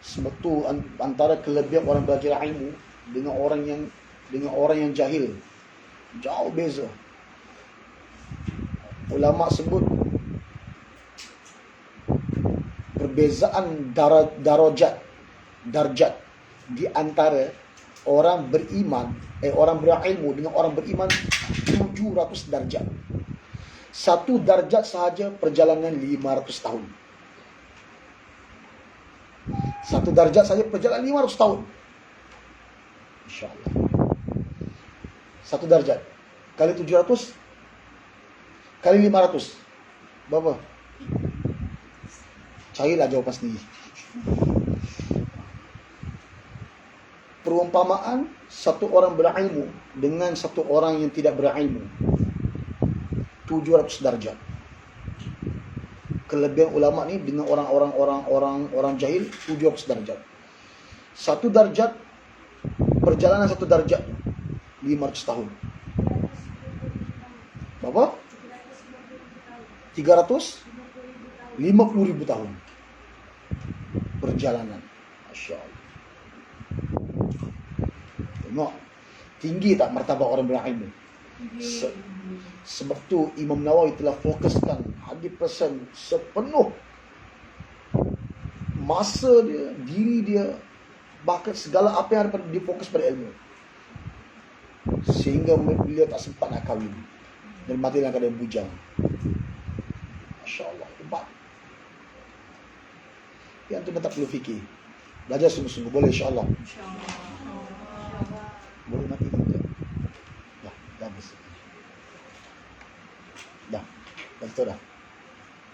Sebab tu antara kelebihan orang belajar ilmu dengan orang yang jahil, jauh beza. Ulama sebut perbezaan darjat di antara orang beriman, orang berilmu dengan orang beriman 700 darjat. Satu darjat sahaja perjalanan 500 tahun. Satu darjat saja perjalanan 500 tahun. InsyaAllah. Satu darjat kali 700 kali 500 berapa? Carilah jawapan sendiri. Perumpamaan satu orang berilmu dengan satu orang yang tidak berilmu 700 darjat. Kelebihan ulama ni dengan orang jahil 700 darjat. Satu darjat, perjalanan satu darjat 500 tahun. Berapa? 350.000 tahun perjalanan. Masya Allah. Tengok, tinggi tak martabat orang berilmu. Sebab tu Imam Nawawi telah fokuskan 100% sepenuh masa dia, diri dia, bahkan segala apa yang ada difokus pada ilmu, sehingga beliau tak sempat nak kahwin dan mati dalam keadaan bujang. Masya Allah, hebat. Yang tu tak perlu fikir, belajar sungguh-sungguh. Boleh insyaAllah. Boleh mati kita. Dah habis. Dah betul dah.